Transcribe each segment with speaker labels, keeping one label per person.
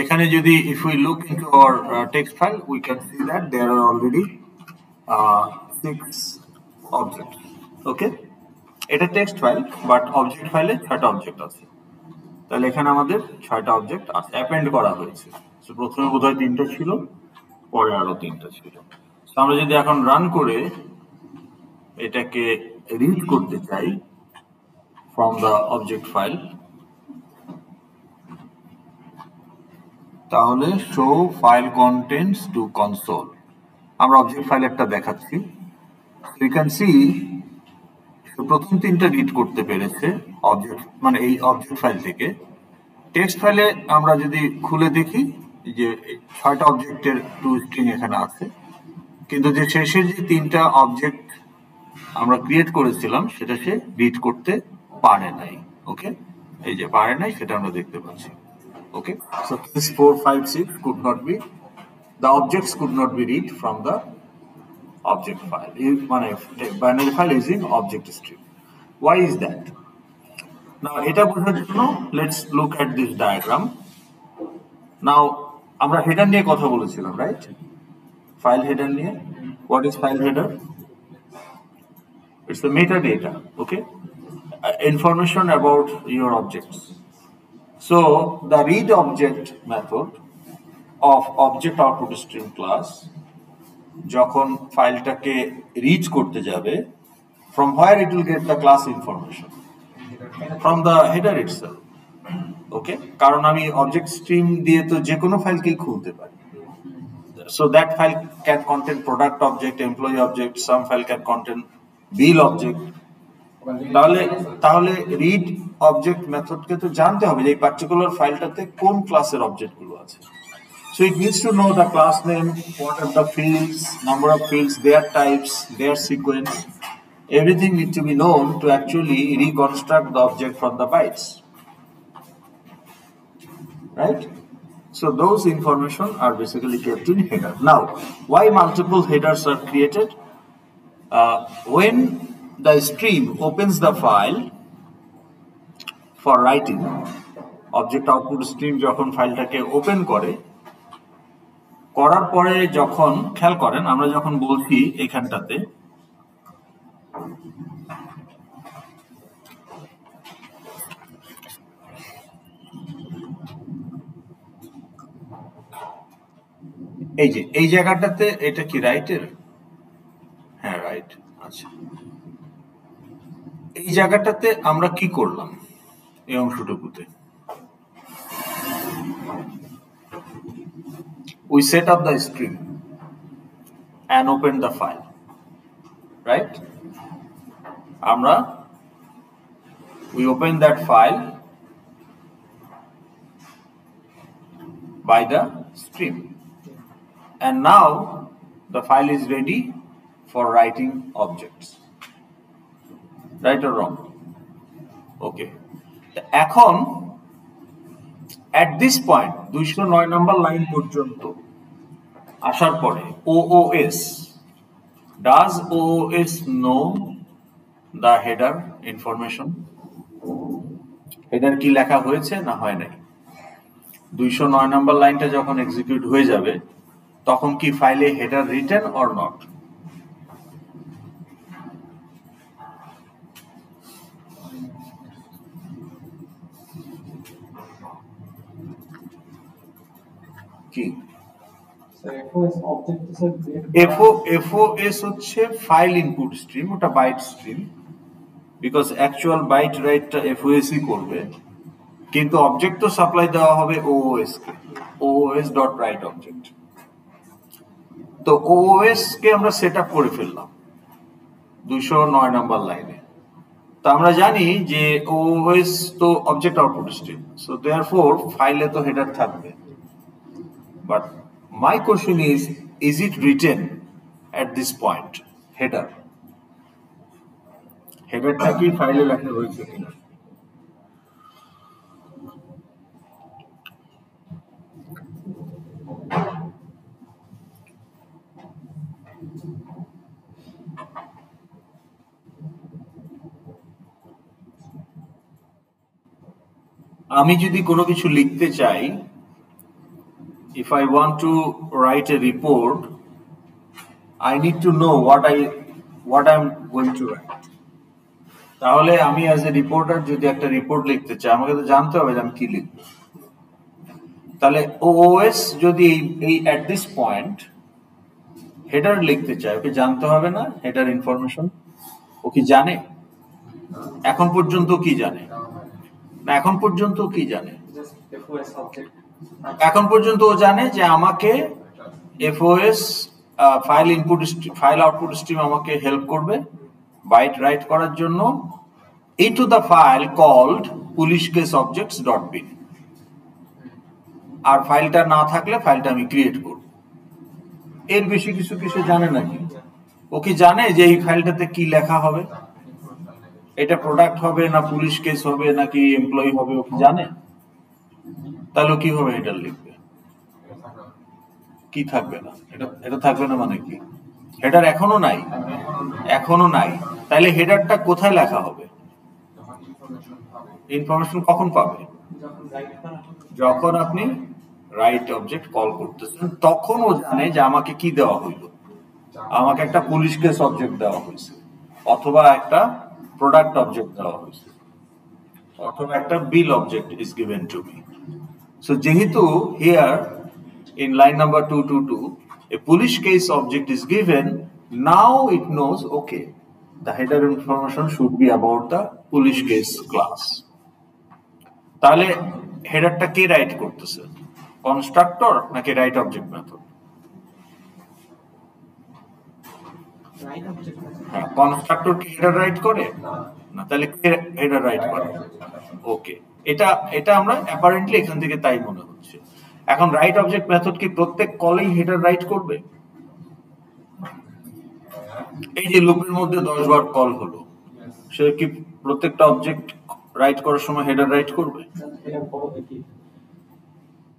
Speaker 1: এখানে যদি if we look into our text file, we can see that there are already 6 objects. Okay, এটা text file, but object ফাইলে 6টা object আছে। তাহলে এখানে আমাদের 6টা অবজেক্ট আছে, অ্যাপেন্ড করা হয়েছে। তো প্রথমে বোধহয় 3টা ছিল, পরে আরো 3টা ছিল। তো আমরা যদি এখন রান করে এটাকে রিড করতে চাই ফ্রম দ্য অবজেক্ট ফাইল, তাহলে show file contents two console. আমরা অবজেক্ট ফাইল একটা দেখাচ্ছি। ইউ ক্যান সি প্রথম 3টা রিড করতে পেরেছে অবজেক্ট, মানে এই অবজেক্ট ফাইল থেকে। টেক্সট ফাইলে আমরা যদি খুলে দেখি যে 6টা অবজেক্টের টু স্ট্রিং এখানে আছে, কিন্তু যে শেষের যে 3টা অবজেক্ট আমরা ক্রিয়েট করেছিলাম সেটা সে রিড করতে পারে নাই। ওকে, এই যে পারে নাই সেটা আমরা দেখতে পাচ্ছি। ওকে, so this 4, 5, 6 could not be, the objects could not be read from the object file, মানে binary file using object string. Why is that? Now এটা বোঝার জন্য let's look at this diagram. Now আমরা হেডার নিয়ে কথা বলেছিলাম, right? File header নিয়ে। What is file header? It's the metadata, okay? Information about your objects. So the read object method of object output string class যখন ফাইলটাকে read করতে যাবে, from where it will get the class information? From the header itself. Okay, কারণ আমি object stream দিয়ে তো যে কোনো ফাইলকেই খুলতে পারি। So that file can contain product object, employee object, some file can contain bill object. তাহলে রিড অবজেক্ট মেথডকে তো জানতে হবে যে এই পার্টিকুলার ফাইলটাতে কোন ক্লাসের অবজেক্ট গুলো আছে। So it needs to know the class name, what are the fields, number of fields, their types, their sequence. Everything needs to be known to actually reconstruct the object from the bytes. Right? So those information are basically kept in header. Now, why multiple headers are created? When the stream opens the file for writing, object output stream যখন ফাইলটাকে open করার পরে যখন খেয়াল করেন আমরা যখন বলছি এখানটাতে এই যে এই জায়গাটাতে এটা কি রাইটের? হ্যাঁ, রাইট। আচ্ছা, এই জায়গাটাতে আমরা কি করলাম? এই অংশটুকুতে we set up the string and open the file, right? We open that file by the stream, and now the file is ready for writing objects. Right or wrong? Okay, এখন at this point 209 number line পর্যন্ত আসার পরে OOS, does OOS know the header information? Header কি লেখা হয়েছে না হয় নাই? 209 নাম্বার লাইনটা যখন এক্সিকিউট হয়ে যাবে তখন কি ফাইলে হেডার রিটেন অর নট? কি FOS হচ্ছে ফাইল ইনপুট স্ট্রিম, ওটা byte stream, because actual byte রাইটটা FOS ই করবে, কিন্তু অবজেক্ট তো সাপ্লাই দেওয়া হবে OOS কে, OOS.write object। তো OOS কে আমরা সেট আপ করে ফেললাম 209 নাম্বার লাইনে। তো আমরা জানি যে OOS তো object output stream, so therefore ফাইলে তো হেডার থাকবে। But my question is it written at this point? Header টা কি ফাইলে লেখা হয়েছে কিনা? আমি যদি কোনো কিছু লিখতে চাই if I want to write a report, I need to know what I'm going to write. তাহলে আমি অ্যাজ এ রিপোর্টার যদি একটা রিপোর্ট লিখতে চাই, আমাকে তো জানতে হবে যে আমি কি লিখবো। তাহলে ওএস যদি এই অ্যাট দিস পয়েন্ট হেডার লিখতে চায়, ওকে জানতে হবে না হেডার ইনফরমেশন? ও কি জানে? এখন পর্যন্ত কি জানে না? এখন পর্যন্ত কি জানে? এখন পর্যন্ত ও জানে যে আমাকে এফওএস ফাইল আউটপুট স্ট্রিম আমাকে হেল্প করবে বাইট রাইট করার জন্য into the file called police case objects.bin। আর ফাইলটা না থাকলে ফাইলটা আমি ক্রিয়েট করব। এর বেশি কিছু জানে নাকি? ও কি জানে যে এই ফাইলটাতে কি লেখা হবে? এটা প্রোডাক্ট হবে না পুলিশ কেস হবে নাকি এমপ্লয়ি হবে, ও কি জানে? তাহলে কিভাবে হেডার লিখবে? কি থাকবে না? এটা থাকবে না মানে কি? হেডার এখনো নাই। তাহলে হেডারটা কোথায় লেখা হবে? ইনফরমেশন কখন পাবে? যখন আপনি রাইট অবজেক্ট কল করতেছেন, তখন ও জানে যে আমাকে কি দেওয়া হইল। আমাকে একটা পুলিশ কেস অবজেক্ট দেওয়া হয়েছে, অথবা একটা প্রোডাক্ট অবজেক্ট দেওয়া হয়েছে, অথবা একটা bill object is given to me. So যেহেতু here in line number 222 a police case object is given, now it knows okay the header information should be about the police case class। তাহলে হেডারটা কে right করতেছে? Constructor নাকি right object method? হ্যাঁ, constructor কি header right করে না? তাহলে কে header right করে? ওকে, এটা আমরা অ্যাপারেন্টলি এখান থেকে তাই মনে হচ্ছে। এখন রাইট অবজেক্ট মেথড কি প্রত্যেক কলেই হেডার রাইট করবে? এই যে লুপের মধ্যে 10 বার কল হলো, সে কি প্রত্যেকটা অবজেক্ট রাইট করার সময় হেডার রাইট করবে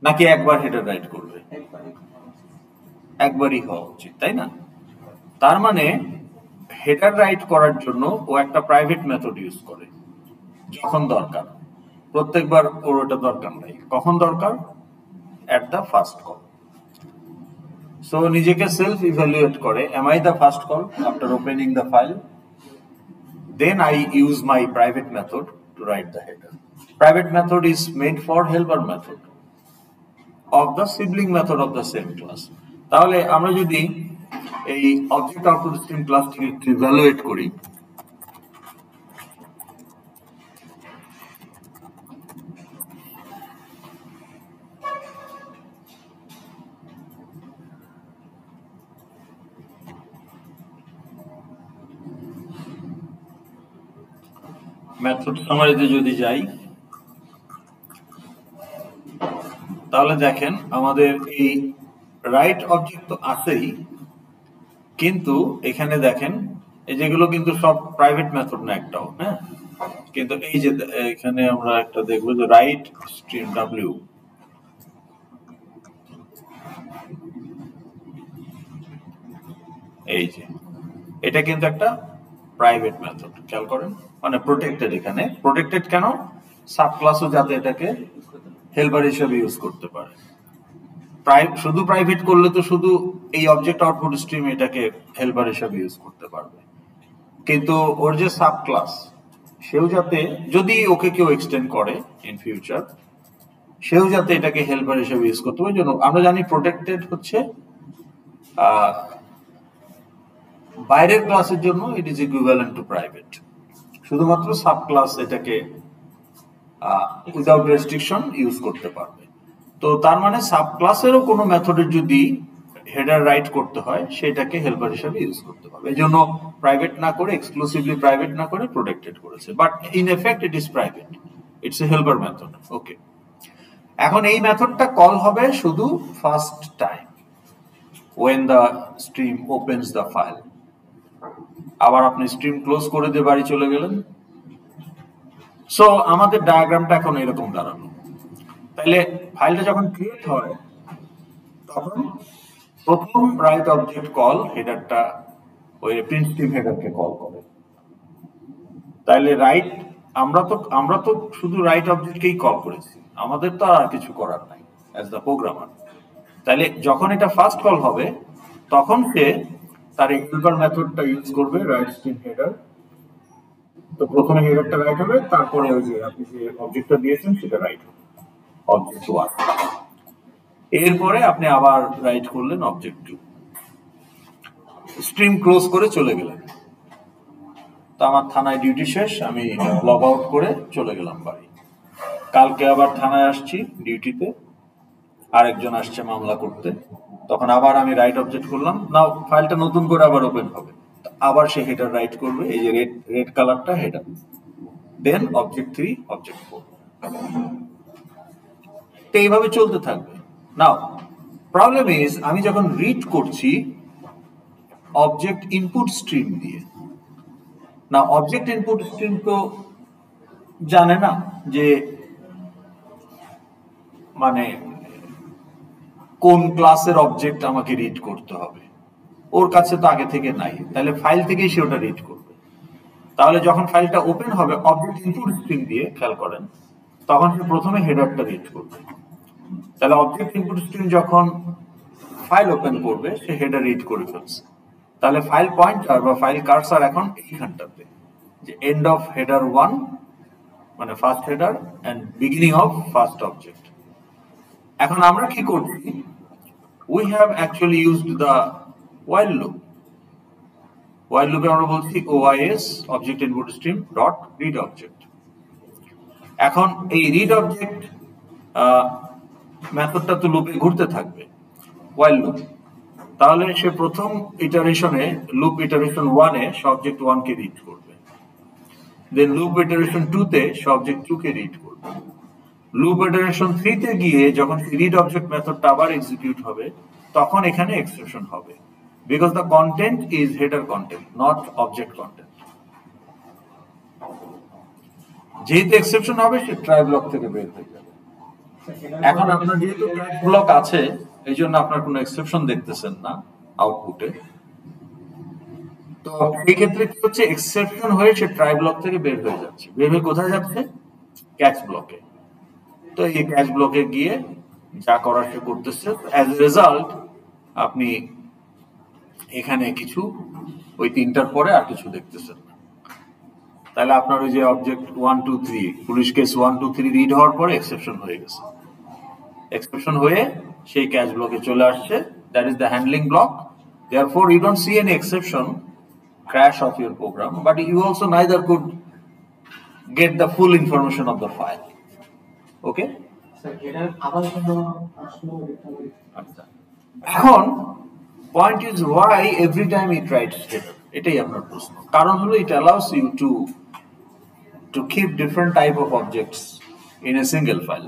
Speaker 1: নাকি একবার হেডার রাইট করবে? একবারই হওয়া উচিত, তাই না? তার মানে হেডার রাইট করার জন্য ও একটা প্রাইভেট মেথড ইউজ করে যখন দরকার। প্রত্যেকবার ওর ওটা দরকার নাই। কখন দরকার? at the first call। So নিজেকে self evaluate করে, am I the first call after opening the file? Then I use my private method to write the header। Private method is made for helper method of the sibling method of the same class। তাহলে আমরা যদি এই object output stream ক্লাসটিকে evaluate করি, method সামারিতে যদি যাই, তাহলে দেখেন আমাদের এই রাইট অবজেক্ট তো আছেই, কিন্তু এখানে দেখেন এই যেগুলো কিন্তু সব প্রাইভেট মেথড না একটাও, হ্যাঁ। কিন্তু এই যে এখানে আমরা একটা দেখবো যে রাইট স্ট্রিম ডাব্লিউ, এই যে এটা কিন্তু একটা প্রাইভেট মেথড, খেয়াল করেন, মানে প্রোটেক্টেড। এখানে প্রোটেক্টেড কেন? সাব ক্লাসও যাতে এটাকে হেল্পার হিসেবে ইউজ করতে পারে। শুধু প্রাইভেট করলে তো শুধু এই অবজেক্ট আউটপুট স্ট্রিম এটাকে হেল্পার হিসেবে ইউজ করতে পারবে, কিন্তু ওর যে সাব ক্লাস, সেও যাতে, যদি ওকে কেউ এক্সটেন্ড করে ইন ফিউচার, সেও যাতে এটাকে হেল্পার হিসেবে ইউজ করতে পারে। জন্য আমরা জানি প্রোটেক্টেড হচ্ছে বাইরের ক্লাসের জন্য it is equivalent to private, শুধুমাত্র সাব ক্লাস এটাকে উইদাউট রেস্ট্রিকশন ইউজ করতে পারবে। তো তার মানে সাব ক্লাসেরও কোনো মেথডের যদি হেডার রাইট করতে হয়, সেটাকে হেল্পার হিসেবে ইউজ করতে পারবে। এই জন্য প্রাইভেট না করে, এক্সক্লুসিভলি প্রাইভেট না করে প্রোটেক্টেড করেছে, but in effect it is private, it's a helper method. Okay, এখন এই মেথডটা কল হবে শুধু first time when the stream opens the file। আবার আপনি স্ট্রিম ক্লোজ করে দিয়ে বাড়ি চলে গেলেন। সো আমাদের ডায়াগ্রামটা এখন এরকম দাঁড়ানো। তাহলে ফাইলটা যখন ক্রিয়েট হয়, তখন প্রথম রাইট অবজেক্ট কল হেডারটা ওই প্রিন্ট স্ট্রিম হেডারকে কল করে। তাহলে রাইট, আমরা তো শুধু রাইট অবজেক্টকেই কল করেছি, আমাদের তো আর কিছু করার নাই অ্যাজ দ্য প্রোগ্রামার। তাহলে যখন এটা ফার্স্ট কল হবে তখন সে তার হেল্পার মেথডটা ইউজ করবে রাইট স্ট্রিং হেডার। তো প্রথমে হেডারটা রাইট হবে, তারপরে ওই যে আপনি যে অবজেক্টটা দিয়েছেন সেটা রাইট হবে, অবজেক্ট 1। এরপরে আপনি আবার রাইট করলেন অবজেক্ট 2, স্ট্রিম ক্লোজ করে চলে গেলেন। তো আমার থানায় ডিউটি শেষ, আমি লগ আউট করে চলে গেলাম বাড়ি। কালকে আবার থানায় আসছি ডিউটিতে, আরেকজন আসছে মামলা করতে, তখন আবার আমি রাইট অবজেক্ট করলাম, নাও ফাইলটা নতুন করে আবার ওপেন হবে, আবার সে হেডার রাইট করবে, এই যে রেড কালারটা হেডার, দেন অবজেক্ট 3 অবজেক্ট 4, তো এইভাবে চলতে থাকবে। নাও প্রবলেম ইজ আমি যখন রিড করছি অবজেক্ট ইনপুট স্ট্রিম দিয়ে, না অবজেক্ট ইনপুট স্ট্রিম তো জানে না যে মানে কোন ক্লাসের অবজেক্ট আমাকে রিড করতে হবে, ওর কাছে তো আগে থেকে নাই, তাহলে ফাইল থেকেই সে ওটা রিড করবে। তাহলে যখন ফাইলটা ওপেন হবে অবজেক্ট ইনপুট স্ট্রিম দিয়ে, খেয়াল করেন, তখন সে প্রথমে হেডারটা রিড করবে। তাহলে অবজেক্ট ইনপুট স্ট্রিম যখন ফাইল ওপেন করবে সে হেডার রিড করে ফেলছে, তাহলে ফাইল পয়েন্টার বা ফাইল কার্সার এখন এইখানটাতে, যে এন্ড অফ হেডার 1 মানে first header end beginning of first object. এখন আমরা কি করছি, we have actually used the while loop. while loop আমরা বলছি OIS object input stream dot read object। এখন এই read object মেথডটা তো লুপে ঘুরতে থাকবে while loop, তাহলে সে প্রথম ইটারেশনে লুপ ইটারেশন 1 এ অবজেক্ট 1 কে রিড করবে, দেন লুপ ইটারেশন 2 তে অবজেক্ট 2 কে রিড করবে, লুপ ইটারেশন 3 তে গিয়ে যখন রিড অবজেক্ট মেথডটা আবার এক্সিকিউট হবে তখন এখানে এক্সেপশন হবে, because the content is header content not object content. যেহেতু এক্সেপশন হবে সে ট্রাই ব্লক থেকে বের হয়ে যাবে। এখন আপনার যেহেতু ট্রাই ব্লক আছে এই জন্য আপনার কোনো এক্সেপশন দেখতেছেন না আউটপুটে, তো এই ক্ষেত্রে কি হচ্ছে, এক্সেপশন হয়ে সে ট্রাই ব্লক থেকে বের হয়ে যাচ্ছে, বের হয়ে কোথায় যাচ্ছে, ক্যাচ ব্লকে। তো এই ক্যাচ ব্লকে গিয়ে যা করার সে করতেছে, অ্যাজ এ রেজাল্ট আপনি এখানে কিছু ওই তিনটার পরে আর কিছু দেখতেছেন না। তাহলে আপনার ওই যে অবজেক্ট 1 2 3 পুলিশ কেস 1 2 3 রিড হওয়ার পরে এক্সেপশন হয়ে গেছে, এক্সেপশন হয়ে সেই ক্যাচ ব্লকে চলে আসছে, that is the handling block. Therefore you don't see any exception crash of your program, but you also neither could get the full information of the file. Okay, এখন point is why every time it writes header, এটাই আপনার প্রশ্ন। কারণ হলো it allows you to keep different type of objects in a single file.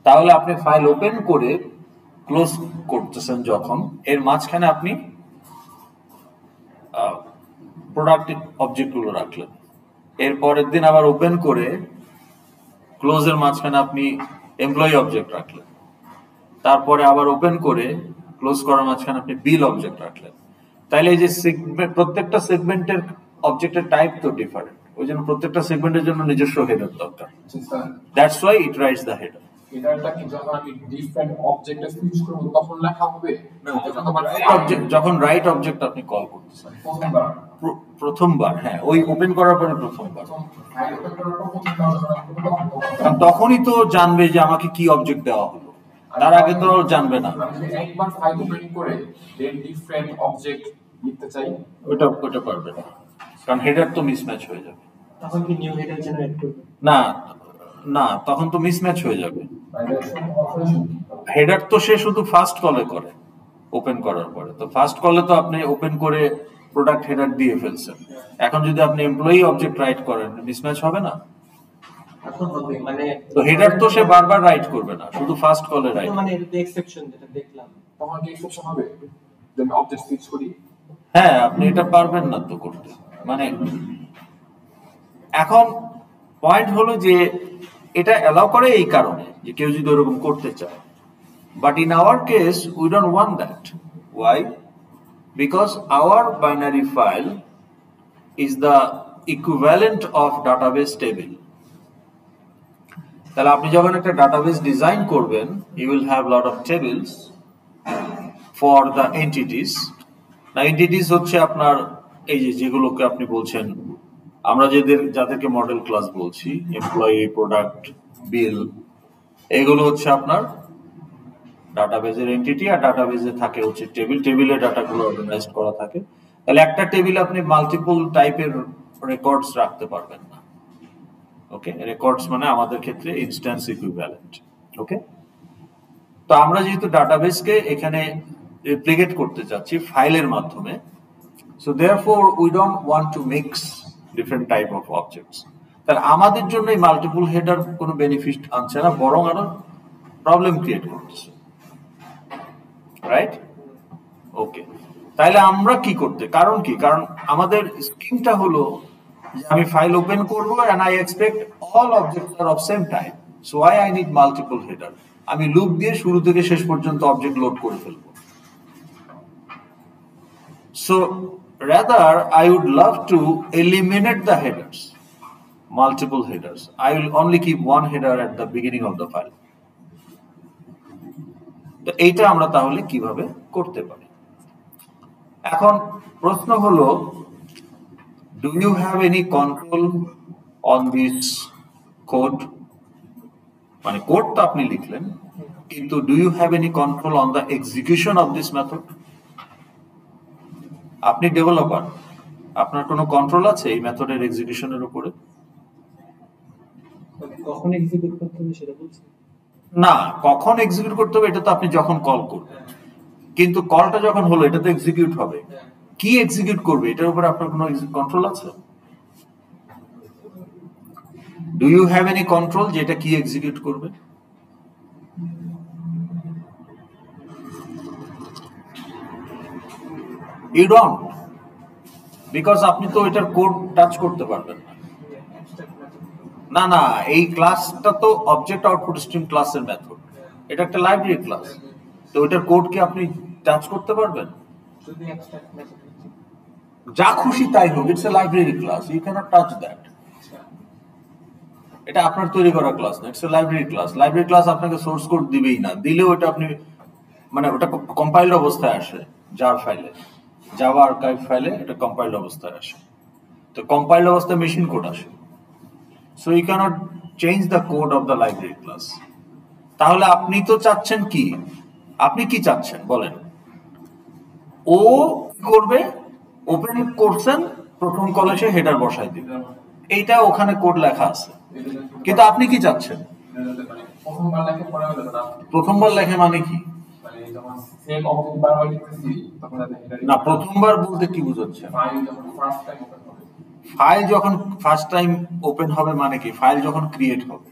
Speaker 1: তাহলে আপনি file open করে close করতেছেন যখন, এর মাঝখানে আপনি প্রোডাক্ট অবজেক্টগুলো রাখলেন, এর পরের দিন আবার ওপেন করে ক্লোজের মাঝখানে আপনি এমপ্লয়ি অবজেক্ট রাখলেন, তারপরে আবার ওপেন করে ক্লোজ করার মাঝখানে আপনি বিল অবজেক্ট রাখলেন। তাইলে এই যে প্রত্যেকটা সেগমেন্টের অবজেক্টের টাইপ তো ডিফারেন্ট, ওই জন্য প্রত্যেকটা সেগমেন্টের জন্য নিজস্ব হেডার দরকার। That's why it writes the header.
Speaker 2: হেডারটা কি যখন আমি ডিফারেন্ট অবজেক্টে সুইচ করব তখন লেখা হবে?
Speaker 1: যখন রাইট অবজেক্ট আপনি কল করতেছেন প্রথমবার, হ্যাঁ ওই ওপেন করার পরে প্রথমবার, তখনই তো জানবে যে আমাকে কি অবজেক্ট দেওয়া হলো, তার আগে তো জানবে না।
Speaker 2: একবার ফাইল ওপেন করে দেন ডিফারেন্ট অবজেক্ট লিখতে চাই,
Speaker 1: ওটা পারবে না, কারণ হেডার তো মিসম্যাচ হয়ে যাবে।
Speaker 3: তখন কি নিউ হেডার জেনারেট করবে?
Speaker 1: না না, তখন তো মিসম্যাচ হয়ে যাবে। হেডার তো সে শুধু ফার্স্ট কলে করে, ওপেন করার পরে। তো ফার্স্ট কলে তো আপনি ওপেন করে প্রোডাক্ট হেডার দিয়ে ফেলছেন, এখন যদি আপনি এমপ্লয়ি অবজেক্ট রাইট করেন মিসম্যাচ হবে না?
Speaker 3: মানে
Speaker 1: তো হেডার তো সে বারবার রাইট করবে না, শুধু ফার্স্ট কলে রাইট।
Speaker 3: মানে এটা এক্সেপশন যেটা দেখলাম,
Speaker 2: তখন কি এক্সেপশন হবে যদি অবজেক্ট সুইচ করি?
Speaker 1: হ্যাঁ, আপনি এটা পারবেন না তো করতে। মানে এখন পয়েন্ট হলো যে এটা অ্যালাউ করে এই কারণে যে কেউ যদি ওরকম করতে চায়, but in our case we don't want that. Why? Because our binary file is the equivalent of database table. তাহলে আপনি যখন একটা ডাটাবেস ডিজাইন করবেন, you will have lot of tables for the entities. না, এন্টিটিস হচ্ছে আপনার এই যে যেগুলোকে আপনি বলছেন, আমরা যাদেরকে মডেল ক্লাস বলছি, এমপ্লয়ি, প্রোডাক্ট, বিল, এগুলো হচ্ছে আপনার ডাটাবেজের এন্টিটি। আর ডাটাবেজে থাকে হচ্ছে টেবিল, টেবিলে ডাটাগুলো অর্গানাইজ করা থাকে। তাহলে একটা টেবিলে আপনি মাল্টিপল টাইপের রেকর্ডস রাখতে পারবেন না। ওকে, রেকর্ডস মানে আমাদের ক্ষেত্রে ইনস্ট্যান্স ইকুইভ্যালেন্ট। ওকে, তো আমরা যেহেতু ডাটাবেসকে এখানে রেপ্লিকেট করতে চাচ্ছি ফাইলের মাধ্যমে, so therefore we don't want to mix different type of objects. তাহলে আমাদের জন্য এই মাল্টিপল হেডার কোনো বেনিফিট আনছে না, বরং আরো প্রবলেম ক্রিয়েট করতেছে, রাইট? ওকে, তাহলে আমরা কি করতে, কারণ কি, কারণ আমাদের স্কিমটা হলো যে আমি ফাইল ওপেন করবো and I expect all objects are of same type, so why I need multiple header? আমি লুপ দিয়ে শুরু থেকে শেষ পর্যন্ত অবজেক্ট লোড করে ফেলবো। So rather I would love to eliminate the headers, multiple headers. I will only keep one header at the beginning of the file. তো এইটা আমরা তাহলে কিভাবে করতে পারি? এখন প্রশ্ন হলো, do you have any control on this code? মানে কোড তো আপনি লিখলেন, কিন্তু do you have any control on the execution of this method? আপনি ডেভেলপার, আপনার কোনো কন্ট্রোল আছে এই মেথডের এক্সিকিউশনের উপরে?
Speaker 3: কখন এক্সিকিউট করতে হবে সেটা বলছি
Speaker 1: না, কখন এক্সিকিউট করতে হবে এটা তো আপনি যখন কল করবেন, কিন্তু কলটা যখন হলো এটা তো এক্সিকিউট হবে। কি এক্সিকিউট করবে এটার উপরে আপনার কোনো কন্ট্রোল আছে? Do you have any control যে এটা কি এক্সিকিউট করবে? ইউ ডোন্ট, বিকজ আপনি তো এটার কোড টাচ করতে পারবেন না। না না, এই ক্লাসটা তো অবজেক্ট আউটপুট স্ট্রিম ক্লাসের মেথড, এটা একটা লাইব্রেরি ক্লাস, তো এটার কোড কি আপনি টাচ করতে পারবেন? যা খুশি তাই হোক, it's a library class, you can't touch that. এটা আপনার তৈরি করা ক্লাস না, it's a library class. Library class আপনাকে সোর্স কোড দিবেই না, দিলেও এটা আপনি মানে ওটা কম্পাইলড অবস্থায় আসে, জার ফাইলে, জাভা আর্কাইভ ফাইলে এটা কম্পাইলড অবস্থায় আসে। তো কম্পাইলড অবস্থায় মেশিন কোড আসে, so you can't change the code of the library class. তাহলে আপনি তো চাচ্ছেন কি, আপনি কি চাচ্ছেন বলেন? ও কি করবে, ওপেন করছেন, প্রথম কলেজে হেডার বসাই দিবে, এইটা ওখানে কোড লেখা আছে, কিন্তু আপনি কি চাচ্ছেন? প্রথমবার লেখে মানে কি না, প্রথমবার বলতে কি বুঝাচ্ছে? ফাইল যখন ফার্স্ট টাইম ওপেন হবে মানে কি, ফাইল যখন ক্রিয়েট হবে।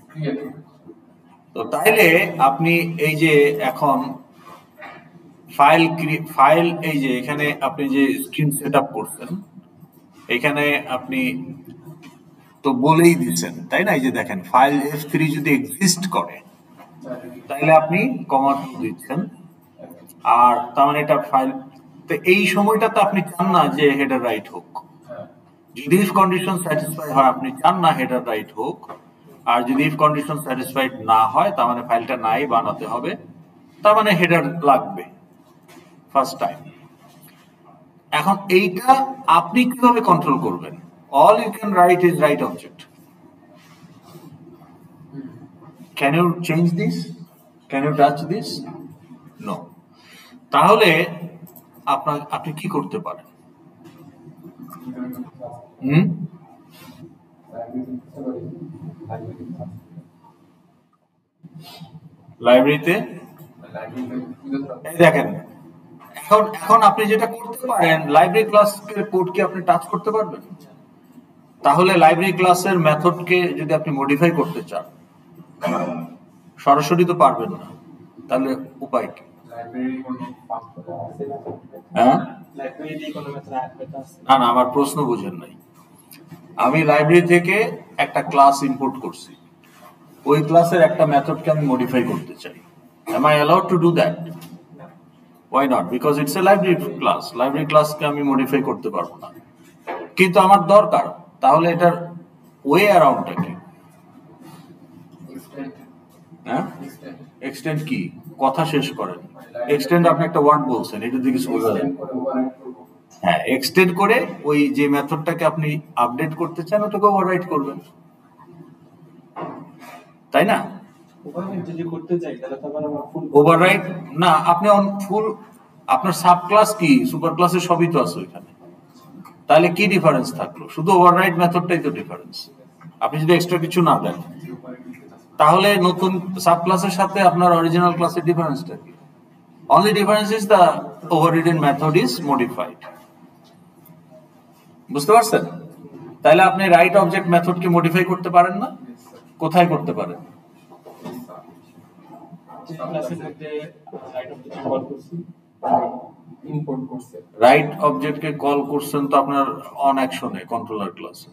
Speaker 1: তো তাইলে আপনি এই যে এখন ফাইল এই যে এখানে আপনি যে স্ক্রিন সেট আপ করছেন, এখানে আপনি তো বলেই দিচ্ছেন তাই না, এই যে দেখেন ফাইল F3 যদি এক্সিস্ট করে তাহলে আপনি কমা দিচ্ছেন, আর তার মানে এটা ফাইল। তো এই সময়টাতে আপনি চান না যে হেডার রাইট হোক, যদি ইফ কন্ডিশন স্যাটিসফাই হয় আপনি চান না হেডার রাইট হোক, আর যদি ইফ কন্ডিশন স্যাটিসফাইড না হয় তার মানে ফাইলটা নাই বানাতে হবে, তার মানে হেডার লাগবে ফার্স্ট টাইম। এখন এইটা আপনি কিভাবে কন্ট্রোল করবেন? All you can write is write object. Can you change this? Can you touch this? No. তাহলে আপনি কি করতে পারেন? লাইব্রেরিতে দেখেন, এখন আপনি যেটা করতে পারেন, লাইব্রেরি ক্লাসের কোড কি আপনি টাচ করতে পারবেন? তাহলে লাইব্রেরি ক্লাসের মেথডকে যদি আপনি মডিফাই করতে চান, সরাসরি তো পারবেন না, তাহলে উপায় কি? হ্যাঁ, না না, আমার প্রশ্ন বুঝেন নাই। আমি লাইব্রেরি থেকে একটা ক্লাস ইম্পোর্ট করছি, ওই ক্লাসের একটা মেথডকে আমি মডিফাই করতে চাই, am I allowed to do that? Why not? Because it's a library class. Library class কে আমি মডিফাই করতে পারবো না, কিন্তু আমার দরকার। তাহলে এটার ওয়ে অ্যারাউন্ডটা কি? হ্যাঁ, এক্সটেন্ড কি? কথা শেষ করেন। এক্সটেন্ড আপনি একটা ওয়ার্ড বলছেন, এটা দিকে বোঝা যায়। হ্যাঁ, এক্সটেন্ড করে ওই যে মেথডটাকে আপনি আপডেট করতে চান ওটাকে ওভাররাইট করবেন, তাই না?
Speaker 3: যদি করতে চাই তাহলে তো আবার আমার ফুল
Speaker 1: ওভাররাইট না, আপনি ফুল আপনার সাব ক্লাস কি সুপার ক্লাসের সবই তো আছে ওইখানে, তাহলে কি ডিফারেন্স থাকলো? শুধু ওভাররাইট মেথডটাই তো ডিফারেন্স। আপনি যদি এক্সট্রা কিছু না দেন তাহলে নতুন সাব ক্লাসের সাথে আপনার অরিজিনাল ক্লাসের ডিফারেন্সটা কি? Only difference is the overridden method is modified. বুঝতে পারছেন? তাহলে আপনি রাইট অবজেক্ট মেথডকে মডিফাই করতে পারেন না? কোথায় করতে পারেন?
Speaker 3: ক্লাসের মধ্যে রাইট অবজেক্ট কল করছি,
Speaker 2: ইম্পোর্ট করছে।
Speaker 1: রাইট অবজেক্টকে কল করছেন তো আপনার অন অ্যাকশনে কন্ট্রোলার ক্লাসে।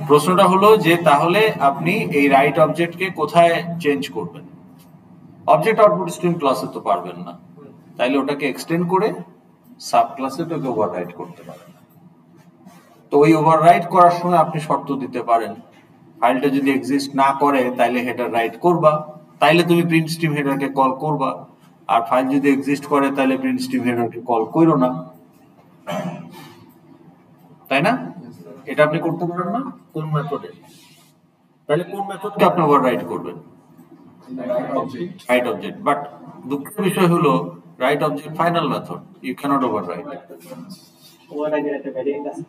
Speaker 1: প্রশ্নটা হলো যে তাহলে আপনি এই রাইট অবজেক্টকে কোথায় চেঞ্জ করবেন? অবজেক্ট আউটপুট স্ট্রিম ক্লাসে তো পারবেন না, তাইলে ওটাকে এক্সটেন্ড করে সাব ক্লাসে ওটাকে ওভাররাইট করতে পারেন। তো ওই ওভাররাইট করার সময় আপনি শর্ত দিতে পারেন, ফাইলটা যদি এক্সিস্ট না করে তাইলে হেডার রাইট করবা, তাইলে তুমি প্রিন্ট স্ট্রিম হেডারকে কল করবা। আর ফাইল যদি এক্সিস্ট করে তাহলে প্রিন্ট স্ট্রিম হেডারকে কল করো না, তাই না? এটা আপনি করতে পারেন না কোন মেথডে? তাহলে কোন মেথডকে আপনি ওভাররাইট করবেন? Write object. বাট দুঃখের বিষয় হলো write object final method, you can't overwrite.
Speaker 3: ওভাররাইডের একটা ভ্যারিয়েন্ট আছে।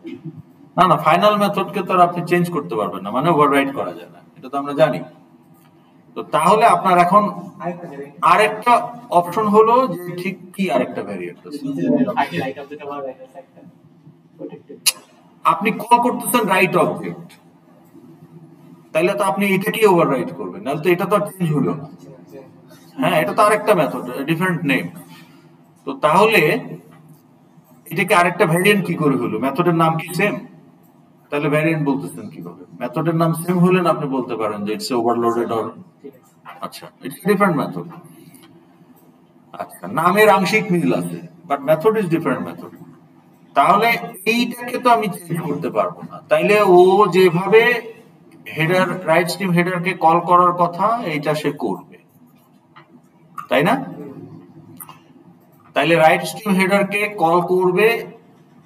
Speaker 1: না না, ফাইনাল মেথডকে তো আর আপনি চেঞ্জ করতে পারবেন না, মানে ওভাররাইট করা যায় না, এটা তো আমরা জানি। তো তাহলে আপনার এখন আরেকটা অপশন হলো যে ঠিক কি আরেকটা ভ্যারিয়েন্ট আছে,
Speaker 3: আগে রাইট অবজেক্ট আমার ভ্যারিয়েন্ট একটা প্রোটেক্টেড।
Speaker 1: আপনি কল করতেছেন রাইট অবজেক্ট, তাইলে তো আপনি এটাকেই ওভাররাইট করবেন, নাহলে তো এটা তো আর চেঞ্জ হলো না। হ্যাঁ, এটা তো আরেকটা মেথড, ডিফারেন্ট নেম। তো তাহলে এটাকে আরেকটা ভ্যারিয়েন্ট কি করে হলো? মেথডের নাম কি সেম? তাহলে ভ্যারিয়েন্ট বলতেছেন কিভাবে? মেথডের নাম সেম হলে আপনি বলতে পারেন যে ইটস ওভারলোডেড অর, আচ্ছা ইটস ডিফারেন্ট মেথড। আচ্ছা, নামের আংশিক মিল আছে but method is different method. তাহলে এইটাকে তো আমি চেঞ্জ করতে পারবো না, তাইলে ও যেভাবে হেডার রাইট স্ট্রিম হেডারকে কল করার কথা এইটা সে করবে, তাই না? তাইলে রাইট স্ট্রিম হেডারকে কল করবে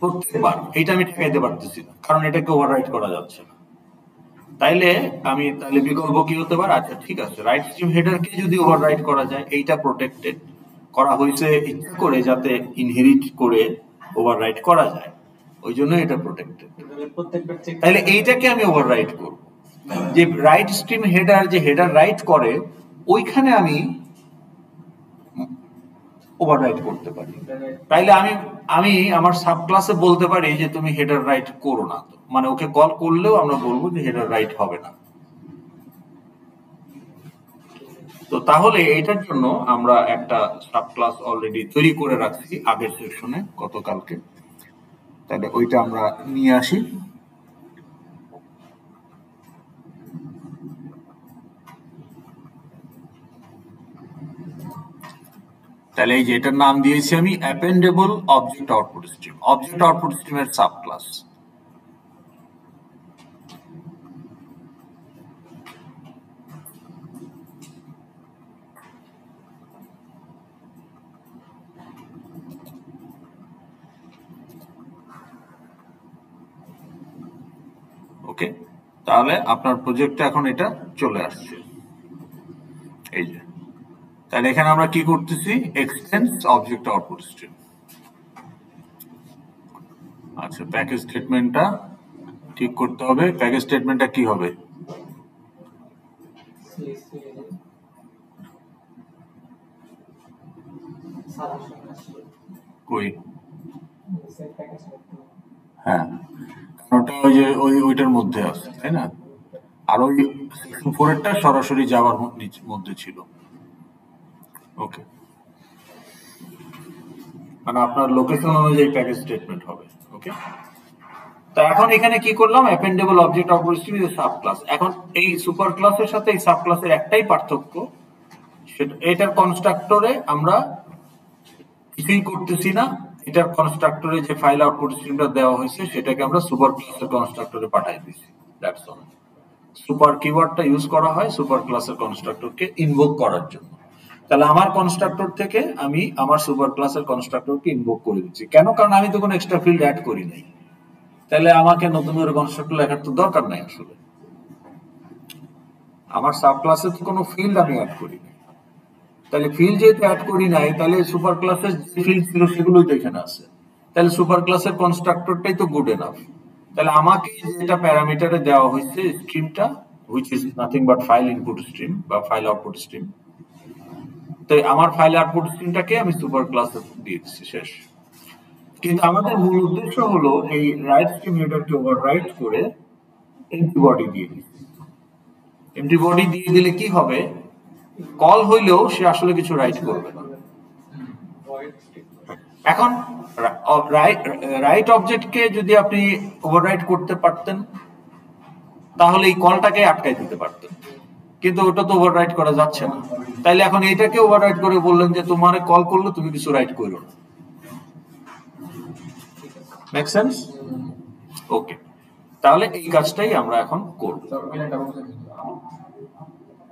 Speaker 1: প্রত্যেকবার, এইটা আমি ঠেকাইতে পারতেছি না কারণ এটাকে ওভাররাইট করা যাচ্ছে না। তাইলে বিকল্প কি হতে পারে? আচ্ছা ঠিক আছে, রাইট স্ট্রিম হেডারকে যদি ওভাররাইট করা যায়, এইটা প্রোটেক্টেড করা হয়েছে ইচ্ছা করে যাতে ইনহেরিট করে ওভাররাইট করা যায়, ওই জন্য এটা প্রোটেক্টেড।
Speaker 3: প্রত্যেকবার চেক
Speaker 1: তাহলে এইটাকে আমি ওভাররাইট করব, যে রাইট স্ট্রিম হেডার যে হেডার রাইট করে ওইখানে আমি ওভাররাইট করতে পারি। তাইলে আমি আমার সাব ক্লাসে বলতে পারি যে তুমি হেডার রাইট করো না, মানে ওকে কল করলেও আমরা বলবো যে হেডার রাইট হবে না। তো তাহলে এটার জন্য আমরা একটা সাব ক্লাস অলরেডি তৈরি করে রাখছি আগের সেকশনে গতকালকে, তাহলে ওইটা আমরা নিয়ে আসি। তাহলে এই যে এটার নাম দিয়েছি আমি appendable object output stream, object output স্ট্রিমের সাব ক্লাস। ওকে, তাহলে আপনার প্রজেক্টটা এখন এটা চলে আসছে এই যে। তাহলে এখানে আমরা কি করতেছি? এক্সটেন্স অবজেক্ট আউটপুট স্ট্রিম। আচ্ছা, প্যাকেজ স্টেটমেন্টটা ঠিক করতে হবে। প্যাকেজ স্টেটমেন্টটা কি হবে? কই? হ্যাঁ, ওটা ওই যে ওইটার মধ্যে আছে, তাই না? আর ওই সেকশন 4 এরটা সরাসরি যাওয়ার মধ্যে ছিল। ওকে, মানে আপনার লোকেশন অনুযায়ী প্যাকেজ স্টেটমেন্ট হবে। ওকে, তা এখন এখানে কি করলাম? Appendable object output stream is subclass. এখন এই সুপার ক্লাসের সাথে এই সাব ক্লাসের একটাই পার্থক্য, সেটা এটার কনস্ট্রাক্টরে আমরা কিছুই করতেছি না, এটার কনস্ট্রাক্টরে যে ফাইল আউটপুট স্ট্রিমটা দেওয়া হয়েছে সেটাকে আমরা সুপার ক্লাসের কনস্ট্রাক্টরে পাঠিয়ে দিচ্ছি, দ্যাটস অল। সুপার কিওয়ার্ডটা ইউজ করা হয় সুপার ক্লাসের কনস্ট্রাক্টরকে ইনভোক করার জন্য। তাহলে আমার কনস্ট্রাক্টর থেকে আমি আমার সুপার ক্লাসের কনস্ট্রাক্টরকে ইনভোক করে দিচ্ছি। কেন? কারণ আমি তো কোনো এক্সট্রা ফিল্ড অ্যাড করি নাই। তাহলে আমাকে নতুন করে কনস্ট্রাক্টর লেখার তো দরকার নাই আসলে। আমার সাব ক্লাসে তো কোনো ফিল্ড আমি অ্যাড করি নাই। তাহলে ফিল্ড যেহেতু অ্যাড করি নাই, তাহলে সুপার ক্লাসের যে ফিল্ড ছিল সেগুলোই তো এখানে আছে। তাহলে সুপার ক্লাসের কনস্ট্রাক্টরটাই তো গুড এনাফ। তাহলে আমাকে যেটা প্যারামিটারে দেওয়া হয়েছে স্ট্রিমটা, which is nothing but file input stream বা ফাইল আউটপুট স্ট্রিম, তো আমার ফাইল আউটপুট স্ট্রিমটাকে আমি সুপার ক্লাসে দিয়ে দিচ্ছি, শেষ। কিন্তু আমাদের মূল উদ্দেশ্য হলো এই রাইট স্ট্রিম হেডারকে ওভাররাইট করে এমটি বডি দিয়ে দিচ্ছি। এমটি বডি দিয়ে দিলে কি হবে? কল হইলেও সে আসলে কিছু রাইট করবে না। এখন রাইট অবজেক্টকে যদি আপনি ওভাররাইট করতে পারতেন তাহলে এই কলটাকে আটকাই দিতে পারতেন, কিন্তু ওটা তো ওভাররাইট করা যাচ্ছে না। তাইলে এখন এটাকে ওভাররাইট করে বললেন যে তোমারে কল করলে তুমি কিছু রাইট করো না। Make sense? ওকে, তাহলে এই কাজটাই আমরা এখন করব।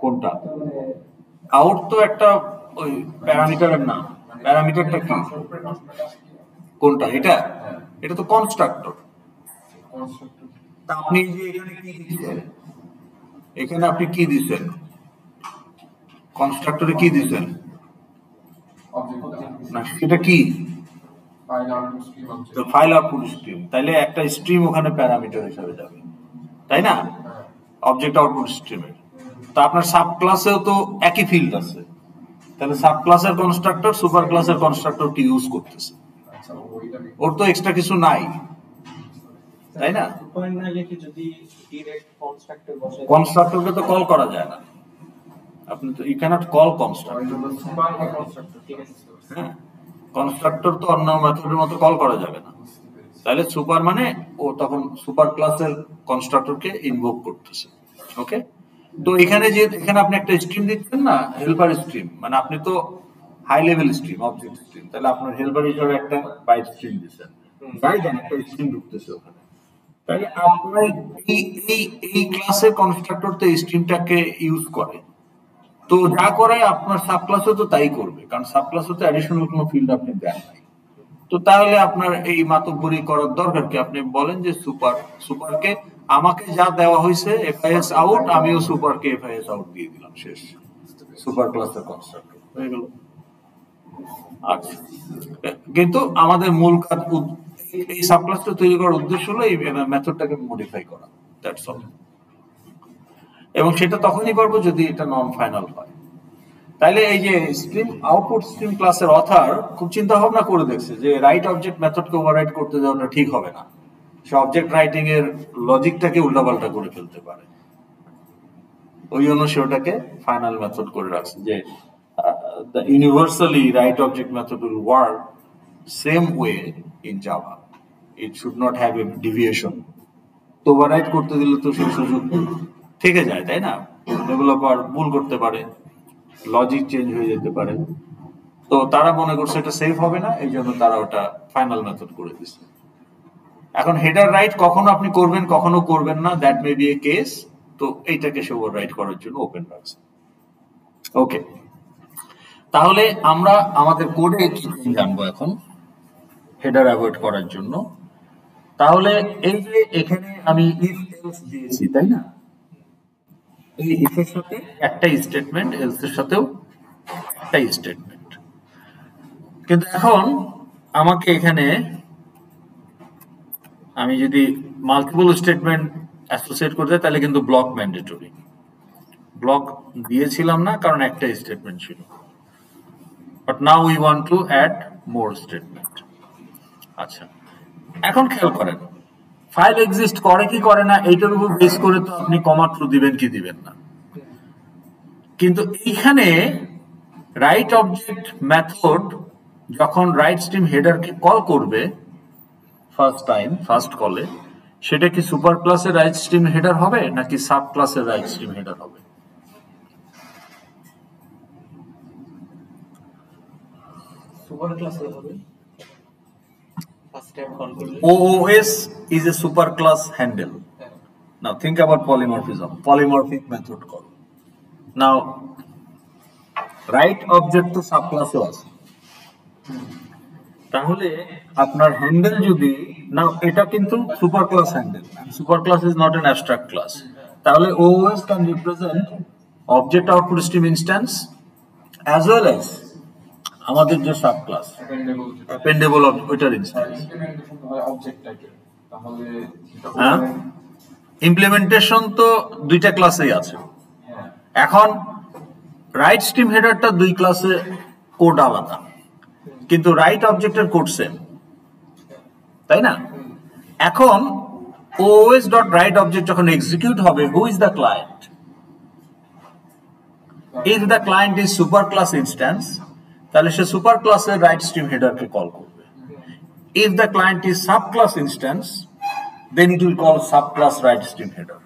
Speaker 1: কোনটা? আউট তো একটা ওই প্যারামিটারের নাম। প্যারামিটারটা কি? কোনটা? এটা? এটা তো কনস্ট্রাক্টর। আপনি যে এখানে কি দিচ্ছেন, এখানে আপনি কি দিচ্ছেন? কনস্ট্রাক্টরে কি দিচ্ছেন না, সেটা কি? File output stream. তাইলে একটা স্ট্রিম ওখানে প্যারামিটার হিসেবে যাবে, তাই না? অবজেক্ট আউটপুট স্ট্রিমের। তা আপনার সাব ক্লাসেও তো একই ফিল্ড আছে, তাহলে সাব ক্লাসের কনস্ট্রাক্টর সুপার ক্লাসের কনস্ট্রাক্টরটি ইউজ করতেছে, ওর তো এক্সট্রা কিছু নাই, তাই না? কনস্ট্রাক্টরকে তো কল করা যায় না, আপনি তো ইউ ক্যানট কল কনস্ট্রাক্টর। হ্যাঁ, কনস্ট্রাক্টর তো অন্য মেথডের মতো কল করা যাবে না। তাহলে সুপার মানে ও তখন সুপার ক্লাসের কনস্ট্রাক্টরকে ইনভোক করতেছে। ওকে, তো এখানে যে এখানে আপনি একটা স্ট্রিম দিচ্ছেন না, হেল্পার স্ট্রিম, মানে আপনি তো high level stream, object stream, তাহলে আপনার হেল্পার হিসেবে একটা বাইট স্ট্রিম দিচ্ছেন, রাইট? একটা স্ট্রিম ঢুকতেছে ওখানে। তাহলে আপনার এই ক্লাসের কনস্ট্রাক্টর তো এই স্ট্রিমটাকে ইউজ করে, তো যা করে আপনার সাব ক্লাসও তো তাই করবে, কারণ সাব ক্লাসে তো অ্যাডিশনাল কোনো ফিল্ড আপনি দেন নাই। তো তাহলে আপনার এই মাতব্বরি করার দরকার কি? আপনি বলেন যে সুপারকে আমাকে যা দেওয়া হয়েছে এফআইএস আউট, আমিও সুপারকে এফআইএস আউট দিয়ে দিলাম, শেষ। সুপার ক্লাসের কনস্ট্রাক্টর হয়ে গেল। আচ্ছা, কিন্তু আমাদের মূল কাজ, এই সাব ক্লাসটা তৈরি করার উদ্দেশ্য হলো এই মেথডটাকে মডিফাই করা, দ্যাটস অল। এবং সেটা তখনই পারবো যদি এটা নন ফাইনাল হয়। তাইলে এই যে স্ট্রিম আউটপুট স্ট্রিম ক্লাসের অথার খুব চিন্তা ভাবনা করে দেখছে যে রাইট অবজেক্ট মেথডকে ওভাররাইট করতে যাওয়াটা ঠিক হবে না, সে অবজেক্ট রাইটিং এর লজিকটাকে উল্টাপাল্টা করে ফেলতে পারে। ওই জন্য সে ওটাকে ফাইনাল মেথড করে রাখছে যে the universally right object method will work same way in Java. It should not have a deviation. তো ওভাররাইট করতে দিলে তো সেই সুযোগ থেকে যায়, তাই না? ডেভেলপার ভুল করতে পারে, লজিক চেঞ্জ হয়ে যেতে পারে, তো তারা মনে করছে এটা সেফ হবে না, এই জন্য তারা ওটা ফাইনাল মেথড করে দিচ্ছে। এখন হেডার রাইট কখনো আপনি করবেন কখনো করবেন না, that may B A case, তো এইটাকে সে ওভাররাইট করার জন্য ওপেন রাখছে। ওকে, তাহলে আমরা আমাদের কোডে কি জানবো এখন হেডার অ্যাভয়েড করার জন্য? তাহলে এই যে এখানে আমি ইফ এলস দিয়েছি, তাই না? এই ইফ এর সাথে একটা স্টেটমেন্ট, এলস এর সাথেও একটা স্টেটমেন্ট। কিন্তু এখন আমাকে এখানে আমি যদি মাল্টিপল স্টেটমেন্ট অ্যাসোসিয়েট করতে তাহলে কিন্তু ব্লক ম্যান্ডেটরি। ব্লক দিয়েছিলাম না কারণ একটা স্টেটমেন্ট ছিল, but now we want to add more statement. আচ্ছা, এখন খেয়াল করেন ফাইল এক্সিস্ট করে কি করে না এইটার উপর বেস করে তো আপনি কমা ট্রু দিবেন কি দিবেন না। কিন্তু এইখানে রাইট অবজেক্ট মেথড যখন রাইট স্ট্রিম হেডারকে কল করবে ফার্স্ট কলে, সেটা কি সুপার ক্লাসের রাইট স্ট্রিম হেডার হবে নাকি সাব ক্লাসের রাইট স্ট্রিম হেডার হবে?
Speaker 3: সুপার ক্লাসে হবে।
Speaker 1: OOS is a super class handle. Now think about polymorphism. Polymorphic method করো। Now right object তো সাবক্লাসও আছে, তাহলে আপনার হ্যান্ডেল যদি না, এটা কিন্তু super class handle, super class is not an abstract class, তাহলে OOS can represent object output stream instance as well as আমাদের যে সাব ক্লাস অ্যাপেন্ডেবল ওইটার ইনস্ট্যান্স।
Speaker 2: অবজেক্ট টাইপের, তাহলে
Speaker 1: হ্যাঁ, ইমপ্লিমেন্টেশন তো দুইটা ক্লাসেই আছে। এখন রাইট স্ট্রিম হেডারটা দুই ক্লাসে কোড আলাদা, কিন্তু রাইট অবজেক্টের কোড সেম, তাই না? এখন OOS ডট রাইট অবজেক্ট যখন এক্সিকিউট হবে, who is the client? If the client is super class instance, তাহলে সে সুপার ক্লাসের রাইট স্ট্রিম হেডারকে কল করবে। If the client is sub class instance, then it will call subclass right stream header.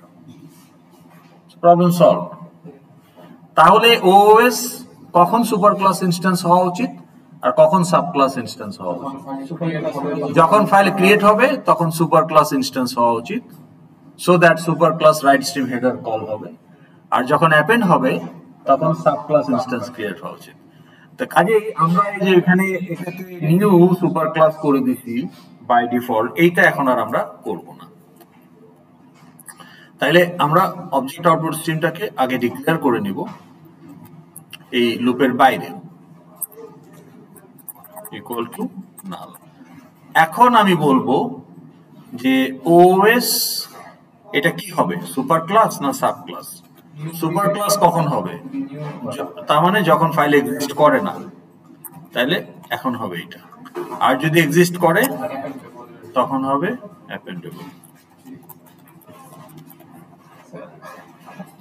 Speaker 1: Problem solved. তাহলে OOS কখন super class instance হওয়া উচিত আর কখন subclass instance হওয়া উচিত? যখন ফাইল ক্রিয়েট হবে তখন সুপার ক্লাস ইনস্ট্যান্স হওয়া উচিত, so that super class right stream header call হবে, আর যখন অ্যাপেন্ড হবে তখন সাবক্লাস ইনস্ট্যান্স ক্রিয়েট হওয়া উচিত। তো কাজেই আমরা এই যে এখানে এটাকে নিউ সুপার ক্লাস করে দিছি বাই ডিফল্ট, এইটা এখন আর আমরা করব না। তাইলে আমরা অবজেক্ট আউটপুট স্ট্রিমটাকে আগে ডিক্লেয়ার করে নিব এই লুপের বাইরে, ইকুয়াল টু নাল। এখন আমি বলবো যে OOS এটা কি হবে, সুপার ক্লাস না সাব ক্লাস? সুপার ক্লাস কখন হবে? তার মানে যখন ফাইল এক্সিস্ট করে না, তাইলে এখন হবে এটা। আর যদি এক্সিস্ট করে তখন হবে অ্যাপেন্ডেবল।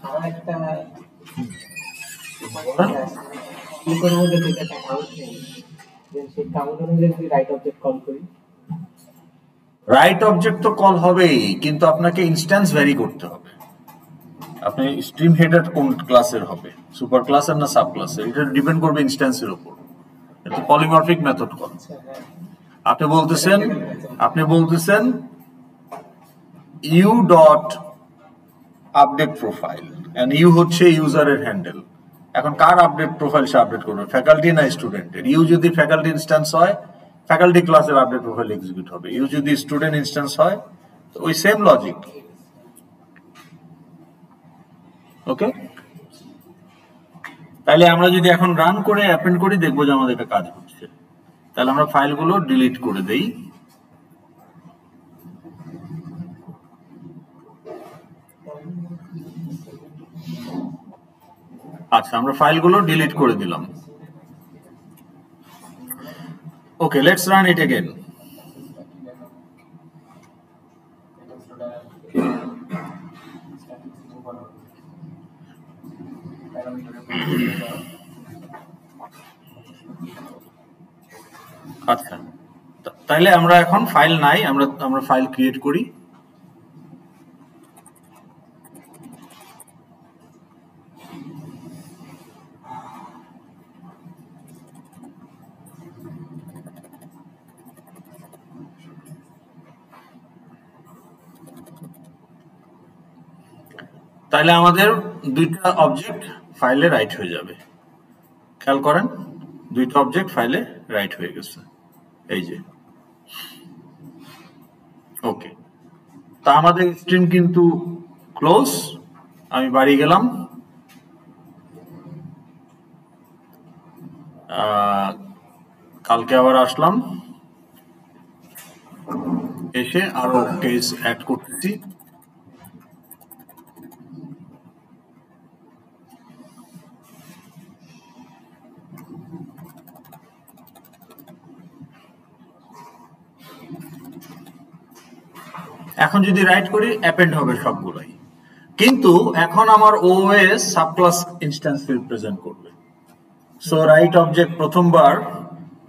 Speaker 3: আমার একটা ক্লিকের মধ্যে দুইটা কাউন্ট নেই, দেন সেই কাউন্ট অনুযায়ী যদি রাইট অবজেক্ট কল করি,
Speaker 1: রাইট অবজেক্ট তো কল হবেই, কিন্তু আপনাকে ইনস্ট্যান্স ভ্যারি করতে হবে। আপনি স্ট্রিম হেডার কোন ক্লাসের হবে, সুপার ক্লাসের না সাব ক্লাসের, এটা ডিপেন্ড করবে ইনস্ট্যান্সের উপর। এটা পলিমরফিক মেথড কল। আপনি বলতেছেন u dot update profile, and u হচ্ছে ইউজারের হ্যান্ডেল। এখন কার আপডেট প্রোফাইল সে আপডেট করবে, ফ্যাকাল্টি না স্টুডেন্টের? ইউ যদি ফ্যাকাল্টি ইনস্ট্যান্স হয়, ফ্যাকাল্টি ক্লাসের আপডেট প্রোফাইল এক্সিকিউট হবে। ইউ যদি স্টুডেন্ট ইনস্ট্যান্স হয়, তো ওই সেম লজিক। ওকে, তাহলে আমরা যদি এখন রান করে অ্যাপেন্ড করি, দেখবো যে আমাদের এটা কাজ হচ্ছে। তাহলে আমরা ফাইলগুলো ডিলিট করে দেই। আচ্ছা, আমরা ফাইলগুলো ডিলিট করে দিলাম। ওকে, লেটস রান ইট अगेन। আচ্ছা, তাহলে আমরা এখন ফাইল নাই, আমরা ফাইল ক্রিয়েট করি। তাহলে আমাদের দুইটা অবজেক্ট ফাইলে রাইট হয়ে যাবে। খেয়াল করেন, দুইটা অবজেক্ট ফাইলে রাইট হয়ে গেছে, এই যে। ওকে, তা আমাদের স্ট্রিম কিন্তু ক্লোজ। আমি বাড়ি গেলাম, কালকে আবার আসলাম, এসে আরো কেস অ্যাড করতেছি। এখন যদি রাইট করি অ্যাপেন্ড হবে সবগুলোই, কিন্তু এখন আমার OOS সাবক্লাস ইনস্ট্যান্স রিপ্রেজেন্ট করবে। সো রাইট অবজেক্ট প্রথমবার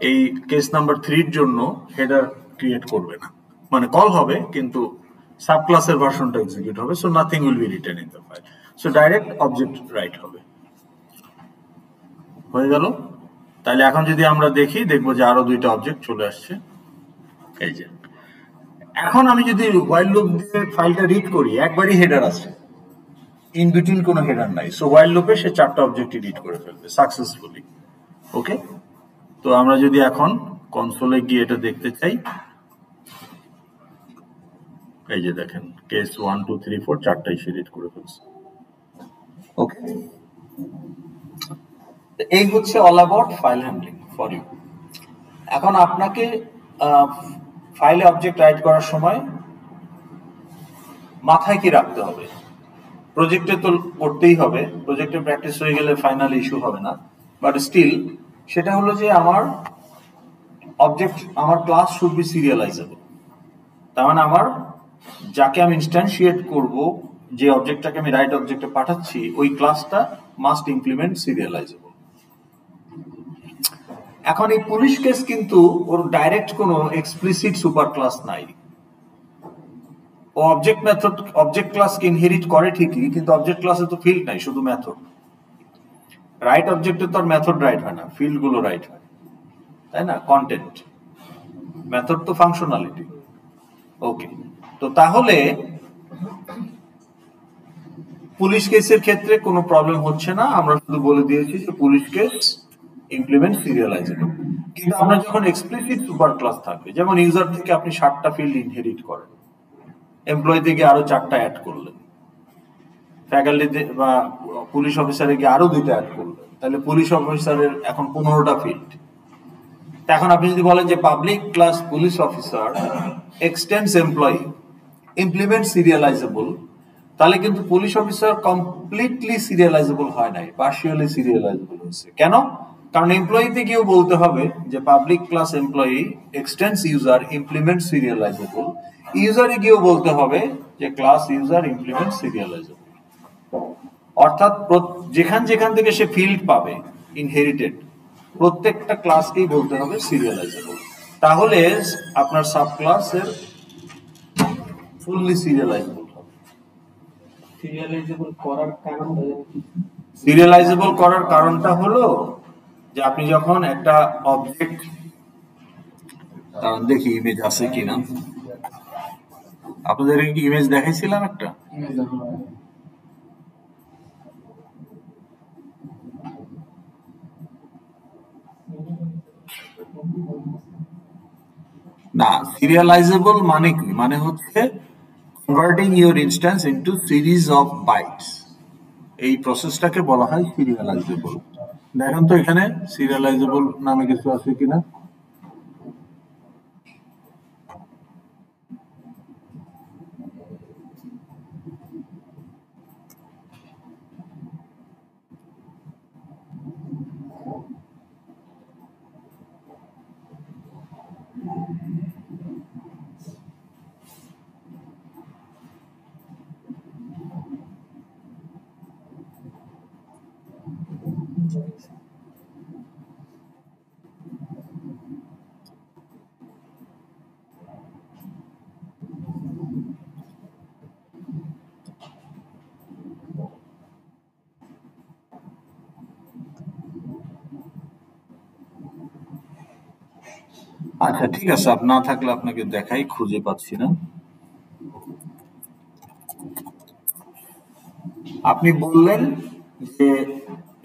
Speaker 1: এই কেস নাম্বার 3 এর জন্য হেডার ক্রিয়েট করবে না, মানে কল হবে কিন্তু সাবক্লাসের ভার্সনটা এক্সিকিউট হবে, so nothing will be written in the file, so direct object right হবে। হয়ে গেল। তাহলে এখন যদি আমরা দেখি, দেখবো যে আরো দুইটা অবজেক্ট চলে আসছে, এই যে। এখন আমি যদি while loop দিয়ে ফাইলটা রিড করি, একবারই হেডার আছে, ইন বিটুইন কোনো হেডার নাই, সো while loop এ সে 4টা অবজেক্টই রিড করে ফেলবে সাকসেসফুলি। ওকে, তো আমরা যদি এখন কনসোলে গিয়ে এটা দেখতে চাই, এই যে দেখেন কেস 1 2 3 4 4টাই সে রিড করে ফেলছে। ওকে, এই হচ্ছে all about file handling for you. এখন আপনাকে ফাইলে অবজেক্ট রাইট করার সময় মাথায় কি রাখতে হবে? প্রজেক্টে তো করতেই হবে, প্রজেক্টে প্র্যাকটিস হয়ে গেলে ফাইনাল ইস্যু হবে না, বাট স্টিল সেটা হলো যে আমার অবজেক্ট, আমার ক্লাস শুড বি সিরিয়ালাইজেবল। তার মানে আমার যাকে আমি ইনস্ট্যান্সিয়েট করব, যে অবজেক্টটাকে আমি রাইট অবজেক্টে পাঠাচ্ছি, ওই ক্লাসটা মাস্ট ইমপ্লিমেন্ট সিরিয়ালাইজেবল। এখন এই পুলিশ কেস কিন্তু ওর ডাইরেক্ট কোনো এক্সপ্লিসিট সুপার ক্লাস নাই। ও অবজেক্ট মেথড, অবজেক্ট ক্লাসকে ইনহেরিট করে ঠিকই, কিন্তু অবজেক্ট ক্লাসে তো ফিল্ড নাই, শুধু মেথড। রাইট অবজেক্টে তো আর মেথড রাইট হয় না, ফিল্ড গুলো রাইট হয়, তাই না? কন্টেন্ট, মেথড তো ফাংশনালিটি। ওকে, তো তাহলে পুলিশ কেসের ক্ষেত্রে কোনো প্রবলেম হচ্ছে না, আমরা শুধু বলে দিয়েছি যে পুলিশ কেস ইমপ্লিমেন্ট সিরিয়ালাইজেবল। কিন্তু আপনার যখন এক্সপ্লিসিট সুপার ক্লাস থাকবে, যেমন ইউজার থেকে আপনি 7টা ফিল্ড ইনহেরিট করেন, এমপ্লয়ি থেকে আরো 4টা অ্যাড করলেন, ফ্যাকাল্টিতে বা পুলিশ অফিসারে গিয়ে আরো 2টা অ্যাড করলেন, তাহলে পুলিশ অফিসারের এখন 15টা ফিল্ড। এখন আপনি যদি বলেন যে public class police officer extends employee implement serializable, তাহলে কিন্তু পুলিশ অফিসার কমপ্লিটলি সিরিয়ালাইজেবল হয় নাই, পার্শিয়ালি সিরিয়ালাইজেবল হয়েছে। কেন? কারণ এমপ্লয়িতে গিয়েও বলতে হবে যে public class employee extends user implement serializable, ইউজারে গিয়েও বলতে হবে যে ক্লাস ইউজার ইমপ্লিমেন্ট সিরিয়ালাইজেবল। অর্থাৎ যেখান যেখান থেকে সে ফিল্ড পাবে ইনহেরিটেড, প্রত্যেকটা ক্লাসকেই বলতে হবে সিরিয়ালাইজেবল। তাহলে আপনার সাব ক্লাসের ফুললি সিরিয়ালাইজেবল হবে।
Speaker 3: সিরিয়ালাইজেবল করার কারণ,
Speaker 1: সিরিয়ালাইজেবল করার কারণটা হলো যে আপনি যখন একটা অবজেক্ট, কারণ দেখি ইমেজ আছে কিনা, আপনাদের কি ইমেজ দেখাইছিলাম একটা? না, সিরিয়ালাইজেবল মানে কি? মানে হচ্ছে converting your instance into series of bytes, এই প্রসেসটাকে বলা হয় সিরিয়ালাইজেবল। দেখেন তো এখানে সিরিয়ালাইজেবল নামে কিছু আছে কিনা। আচ্ছা ঠিক আছে, না থাকলে আপনাকে দেখাই, খুঁজে পাচ্ছি না। আপনি বললেন যে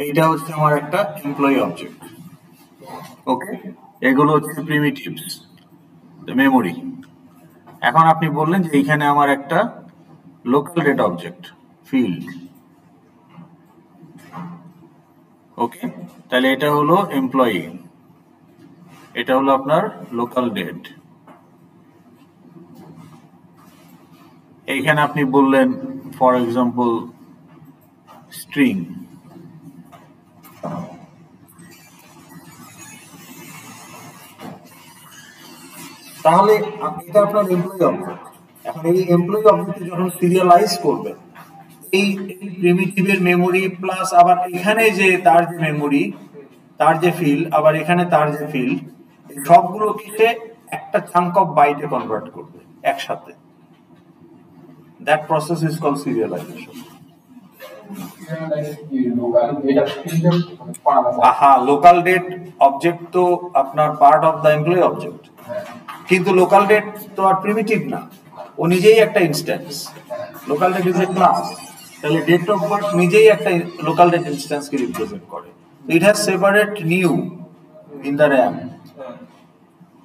Speaker 1: এইটা হচ্ছে আমার একটা এমপ্লয়ি অবজেক্ট, ওকে, এগুলো হচ্ছে প্রিমিটিভস, মেমোরি। এখন আপনি বললেন যে এইখানে আমার একটা লোকাল ডেটা অবজেক্ট ফিল্ড, ওকে, তাহলে এটা হলো এমপ্লয়ি, এটা হলো আপনার লোকাল ডেট। এইখানে আপনি বললেন ফর এক্সাম্পল স্ট্রিং, তাহলে এটা আপনার এমপ্লয়ি অবজেক্ট। এখন এই এমপ্লয়ি অবজেক্ট যখন সিরিয়ালাইজ করবেন, এই প্রিমিটিভের মেমোরি প্লাস আবার এখানে যে তার যে মেমোরি, তার যে ফিল্ড, আবার এখানে তার যে ফিল্ড, সবগুলোকে সে একটা চাঙ্ক অফ বাইটে কনভার্ট করবে একসাথে। That process is called serialization. Local date object তো আপনার part of the employee object, কিন্তু লোকাল ডেট তো আর প্রিমিটিভ না, ও নিজেই একটা instance. Local date is a class, তাহলে ডেট অফ বার্থ নিজেই একটা লোকাল ডেট ইনস্ট্যান্সকে রিপ্রেজেন্ট করে। It has separate new in the RAM.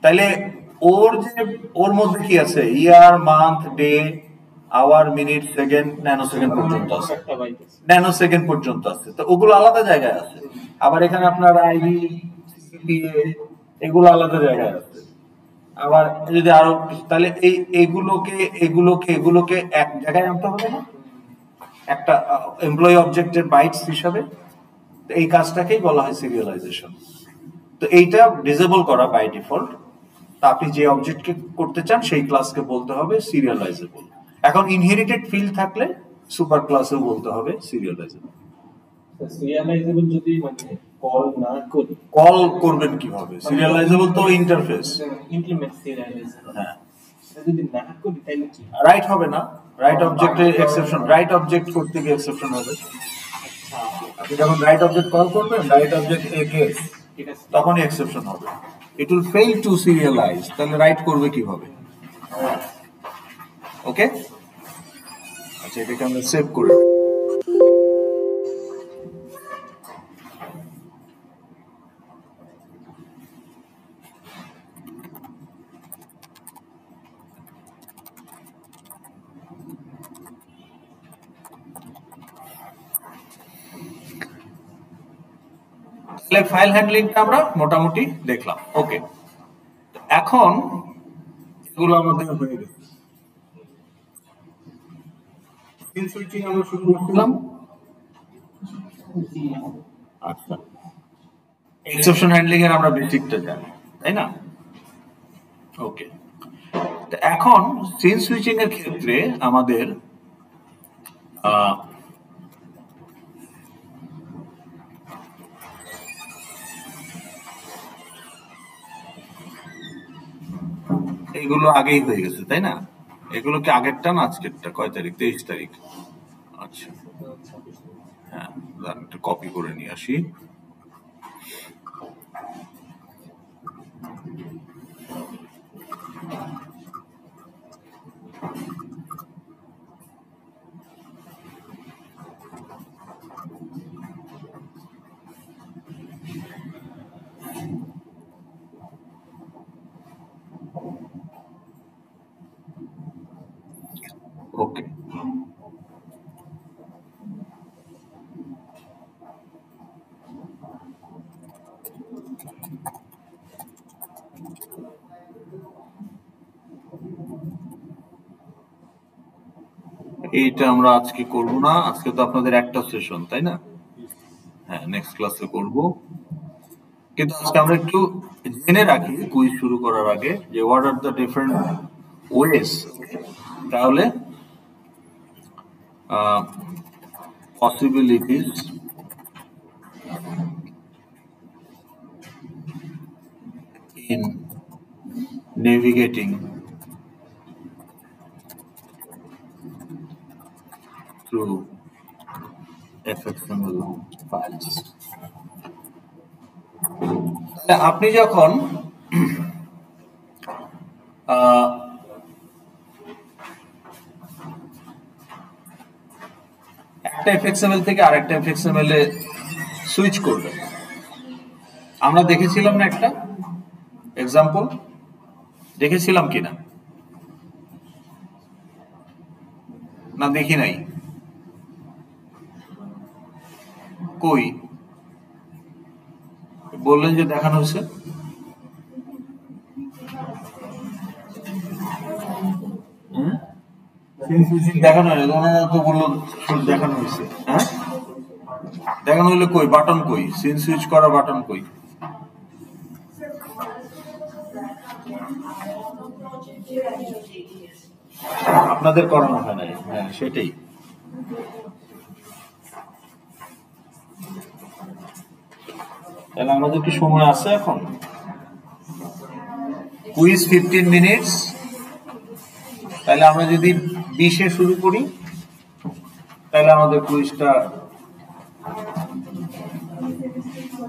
Speaker 1: তাহলে ওর মধ্যে কি আছে? Year, month, day, hour, minute, second, nano second পর্যন্ত আছে, ন্যানো সেকেন্ড পর্যন্ত আছে। তো ওগুলো আলাদা জায়গায় আছে। আবার এখানে আপনার আইডি, সিপিএ, এগুলো আলাদা জায়গায় আছে। আবার যদি আরো, তাহলে এগুলোকে এক জায়গায় আনতে হবে না, একটা এমপ্লয়ি অবজেক্টের বাইটস হিসাবে। এই কাজটাকেই বলা হয় সিরিয়ালাইজেশন। তো এইটা ডিসেবল করা বাই ডিফল্ট। তা আপনি যে অবজেক্টকে করতে চান সেই ক্লাসকে বলতে হবে সিরিয়ালাইজেবল। এখন ইনহেরিটেড ফিল্ড থাকলে সুপার ক্লাসেও বলতে হবে সিরিয়ালাইজেবল।
Speaker 3: সিরিয়ালাইজেবল যদি মানে কল না করি,
Speaker 1: কল করবেন কিভাবে? সিরিয়ালাইজেবল তো ইন্টারফেস,
Speaker 3: ইমপ্লিমেন্ট সিরিয়ালাইজেবল।
Speaker 1: হ্যাঁ,
Speaker 3: যদি না করি তাহলে কি
Speaker 1: রাইট হবে না। রাইট অবজেক্টে এক্সেপশন, রাইট অবজেক্ট করতে গিয়ে এক্সেপশন হবে। আপনি যখন রাইট অবজেক্ট কল করবেন, রাইট অবজেক্ট এ কেস, তখনই এক্সেপশন হবে। It will fail to serialize. তাহলে রাইট করবে কিভাবে? ওকে, আচ্ছা, এটাকে আমরা সেভ করে ফাইল হ্যান্ডলিংটা আমরা মোটামুটি দেখলাম। ওকে, এখন এগুলো আমাদের হয়ে গেছে। স্ক্রিন সুইচিং আমরা শুরু করছিলাম। আচ্ছা, এক্সেপশন হ্যান্ডলিং এর আমরা বেসিকটা জানি, তাই না? ওকে, তো এখন স্ক্রিন সুইচিং এর ক্ষেত্রে আমাদের এগুলো আগেই হয়ে গেছে, তাই না? এগুলো কি আগেরটা না আজকেরটা? কয় তারিখ? 23 তারিখ। আচ্ছা, হ্যাঁ, একটু কপি করে নিয়ে আসি। ওকে, এইটা আমরা আজকে করব না। আজকে তো আপনাদের একটা সেশন, তাই না? হ্যাঁ, নেক্সট ক্লাসে করব। কিন্তু আজকে আমরা একটু জেনে রাখি কুইজ শুরু করার আগে যে what are the different ways, তাহলে possibilities in navigating through XML files. আপনি যখন একটা এফএক্সএমএল থেকে আরেকটা এফএক্সএমএল এ সুইচ করবেন, আমরা দেখেছিলাম না একটা এক্সাম্পল? দেখেছিলাম কিনা? না দেখি নাই? কই বললেন যে দেখানো হয়েছে? দেখানো হয় তো বললো দেখানো হয়েছে। হ্যাঁ, দেখানো হইলে কই? বাটন কই? সিন সুইচ করা বাটন কই? আপনাদের করানো হয় নাই? হ্যাঁ, সেটাই। তাহলে আমাদের কি সময় আছে এখন? Quiz 15 minutes. তাহলে আমরা যদি 20-এ শুরু করি তাহলে আমাদের কুইজটা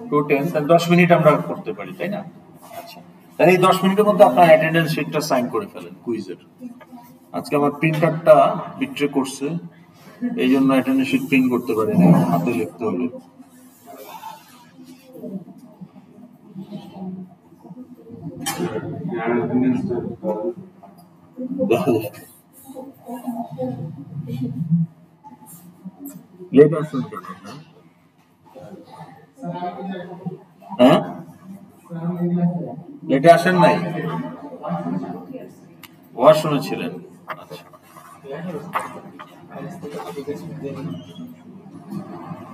Speaker 1: 2:10, তাহলে 10 মিনিট আমরা করতে পারি, তাই না? আচ্ছা, তাহলে এই 10 মিনিটের মধ্যে আপনার অ্যাটেন্ডেন্স শিটটা সাইন করে ফেলেন কুইজের। আজকে আমার প্রিন্টারটা বিট্রে করছে, এই জন্য অ্যাটেন্ডেন্স শিট প্রিন্ট করতে পারিনি, হাতে লিখতে হবে। লেট আসুন কেন? হ্যাঁ, লেটে আসেন নাই? ওয়াশরুমে ছিলেন? আচ্ছা,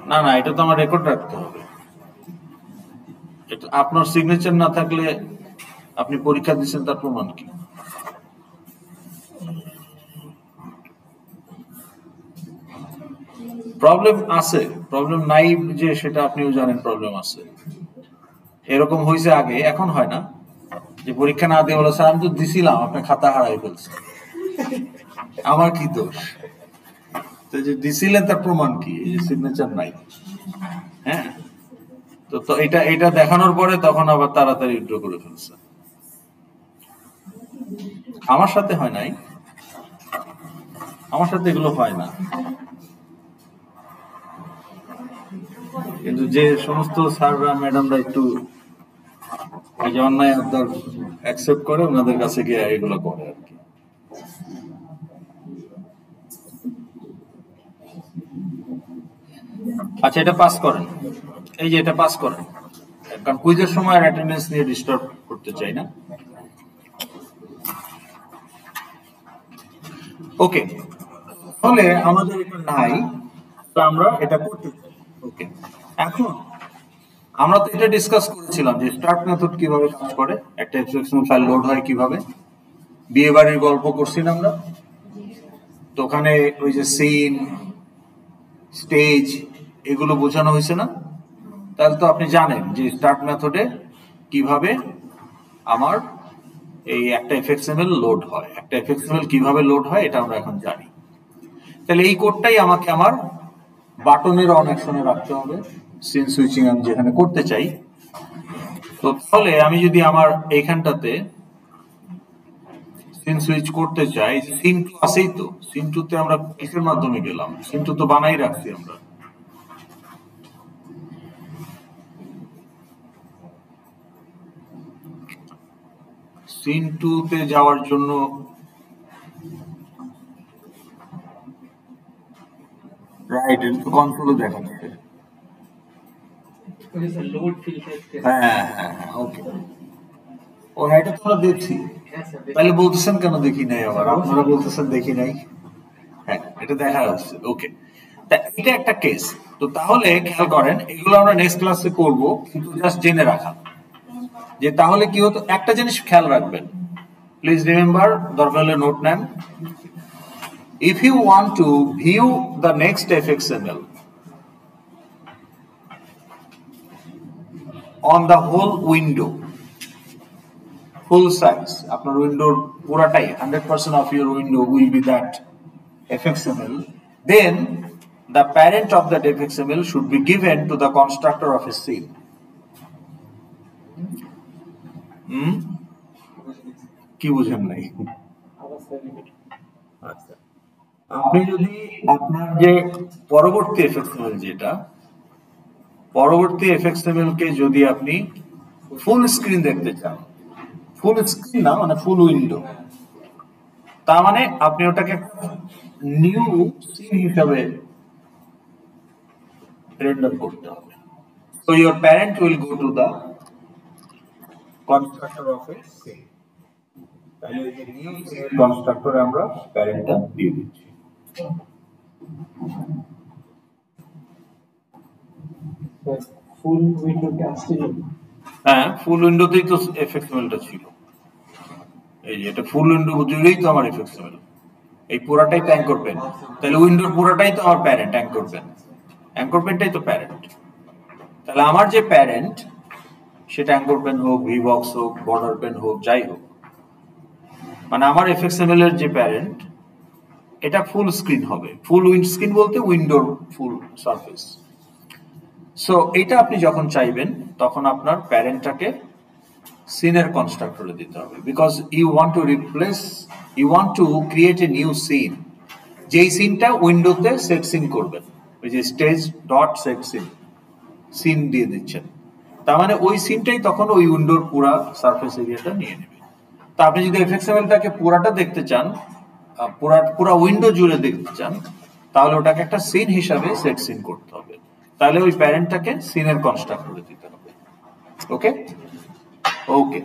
Speaker 1: না না, এটা তো আমার রেকর্ড রাখতে হবে। এটা আপনার সিগনেচার না থাকলে আপনি পরীক্ষা দিচ্ছেন তার প্রমাণ কি? প্রবলেম আছে, প্রবলেম নাই যে সেটা আপনিও জানেন প্রবলেম আছে। এরকম হয়েছে আগে, এখন হয় না যে পরীক্ষা না দিয়ে বলে স্যার আমি তো দিছিলাম, আপনার খাতা হারাই ফেলছে, আমার কি দোষ? তো যে দিছিলেন তার প্রমাণ কি? এই যে সিগনেচার নাই। হ্যাঁ, তো এটা দেখানোর পরে তখন আবার তাড়াতাড়ি উইথড্র করে ফেলছে। আমার সাথে হয় নাই, আমার সাথে এগুলো হয় না। কিন্তু যে সমস্ত স্যাররা ম্যাডামরা একটু এই যে অন্যায় আপনার অ্যাকসেপ্ট করে, ওনাদের কাছে গিয়ে এগুলো করে আর কি। আচ্ছা, এটা পাস করেন, এই যে এটা পাস করেন, কারণ কুইজের সময় অ্যাটেন্ডেন্স নিয়ে ডিস্টার্ব করতে চাই না। ওকে, তাহলে আমাদের এটা নাই, তো আমরা এটা করতে চাই। ওকে, এখন আমরা তো এটা ডিসকাস করেছিলাম যে স্টার্ট মেথড কিভাবে কাজ করে, একটা এক্সএমএল ফাইল লোড হয় কিভাবে, বিয়ে বাড়ির গল্প করছি না আমরা। তো ওখানে ওই যে সিন, স্টেজ, এগুলো বোঝানো হয়েছে না? তাহলে তো আপনি জানেন যে স্টার্ট মেথডে কিভাবে আমার এই একটা এফএক্সএমএল লোড হয়, একটা এফএক্সএমএল কিভাবে লোড হয় এটা আমরা এখন জানি। তাহলে এই কোডটাই আমাকে আমার বাটনের অন অ্যাকশনে রাখতে হবে, সিন সুইচিং আমি যেখানে করতে চাই। তো তাহলে আমি যদি আমার এইখানটাতে সিন সুইচ করতে চাই, সিন টু আছেই তো, সিন টুতে আমরা কিসের মাধ্যমে গেলাম? সিন টু তো বানাই রাখছি আমরা। সিন টুতে যাওয়ার জন্য রাইট, এটা তো কন্ট্রোলে দেখাচ্ছে। হ্যাঁ হ্যাঁ হ্যাঁ, ওকে। ও হ্যাঁ, এটা তো আমরা দেখছি। তাহলে বলতেছেন কেন দেখি নাই? আবার আপনারা বলতেছেন দেখি নাই। হ্যাঁ, এটা দেখা যাচ্ছে। ওকে, এটা একটা কেস। তো তাহলে খেয়াল করেন, এগুলো আমরা নেক্সট ক্লাসে করব, কিন্তু জাস্ট জেনে রাখা যে তাহলে কি হতো। একটা জিনিস খেয়াল রাখবেন, প্লিজ রিমেম্বার, দরকার হলে নোট নেন। If you want to view the next fxml on the whole window, full size, আপনার উইন্ডোর পুরাটাই 100% of your window will be that fxml, then the parent of that fxml should be given to the constructor of a scene. কি বুঝেন নাই? আচ্ছা, আপনি যদি আপনার যে পরবর্তী এফএক্সএমএল, যেটা পরবর্তী এফএক্সএমএল কে যদি আপনি ফুল স্ক্রিন দেখতে চান, ফুল স্ক্রিন না মানে ফুল উইন্ডো, তার মানে আপনি ওটাকে নিউ সিন হিসাবে রেন্ডার করতে হবে। So your parent will go to the constructor of a scene. তাহলে এই নিউ সিন কনস্ট্রাক্টরে আমরা প্যারেন্টটা দিয়ে দিচ্ছি।
Speaker 3: ফুল উইন্ডোতে আসছিল।
Speaker 1: হ্যাঁ, ফুল উইন্ডোতেই তো এফএক্সএমএলটা ছিল। এই যে এটা ফুল উইন্ডো জুড়েই তো আমার এফএক্সএমএল, এই পুরাটাই তো অ্যাঙ্কর পেন। তাহলে উইন্ডোর পুরাটাই তো আমার প্যারেন্ট, অ্যাঙ্কর পেন, অ্যাঙ্কর পেনটাই তো প্যারেন্ট। তাহলে আমার যে প্যারেন্ট, সেটা অ্যাঙ্কর পেন হোক, ভিবক্স হোক, বর্ডার পেন হোক, যাই হোক, মানে আমার এফএক্সএমএল এর যে প্যারেন্ট, এটা ফুল স্ক্রিন হবে। ফুল উইন্ড স্ক্রিন বলতে উইন্ডোর ফুল সারফেস। সো এটা আপনি যখন চাইবেন, তখন আপনার প্যারেন্টটাকে সিনের কনস্ট্রাক্টরে দিতে হবে, because you want to create a new scene. যেই সিনটা উইন্ডোতে সেট সিন করবেন, ওই যে স্টেজ ডট সেট সিন দিয়ে দিচ্ছেন, তার মানে ওই সিনটাই তখন ওই উইন্ডোর পুরা সারফেস এরিয়াটা নিয়ে নেবে। তা আপনি যদি এফএক্সএমএলটাকে পুরাটা দেখতে চান, পুরা উইন্ডো জুড়ে দেখতে চান, তাহলে ওটাকে একটা সিন হিসাবে সেট সিন করতে হবে। তাহলে ওই প্যারেন্টটাকে সিনের কনস্ট্রাক্টরে দিতে হবে। ওকে ওকে,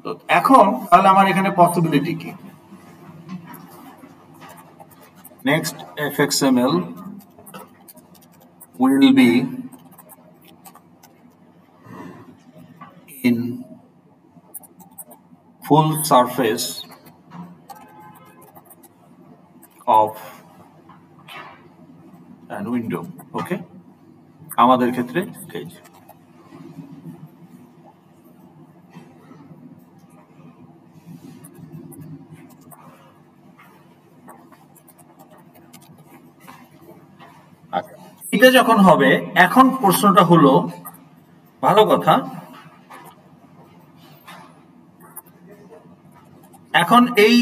Speaker 1: তো এখন তাহলে আমার এখানে পসিবিলিটি কি? Next FXML will be in full surface of an window. Okay, আমাদের ক্ষেত্রে স্টেজ। এটা যখন হবে, এখন প্রশ্নটা হলো, ভালো কথা, এখন এই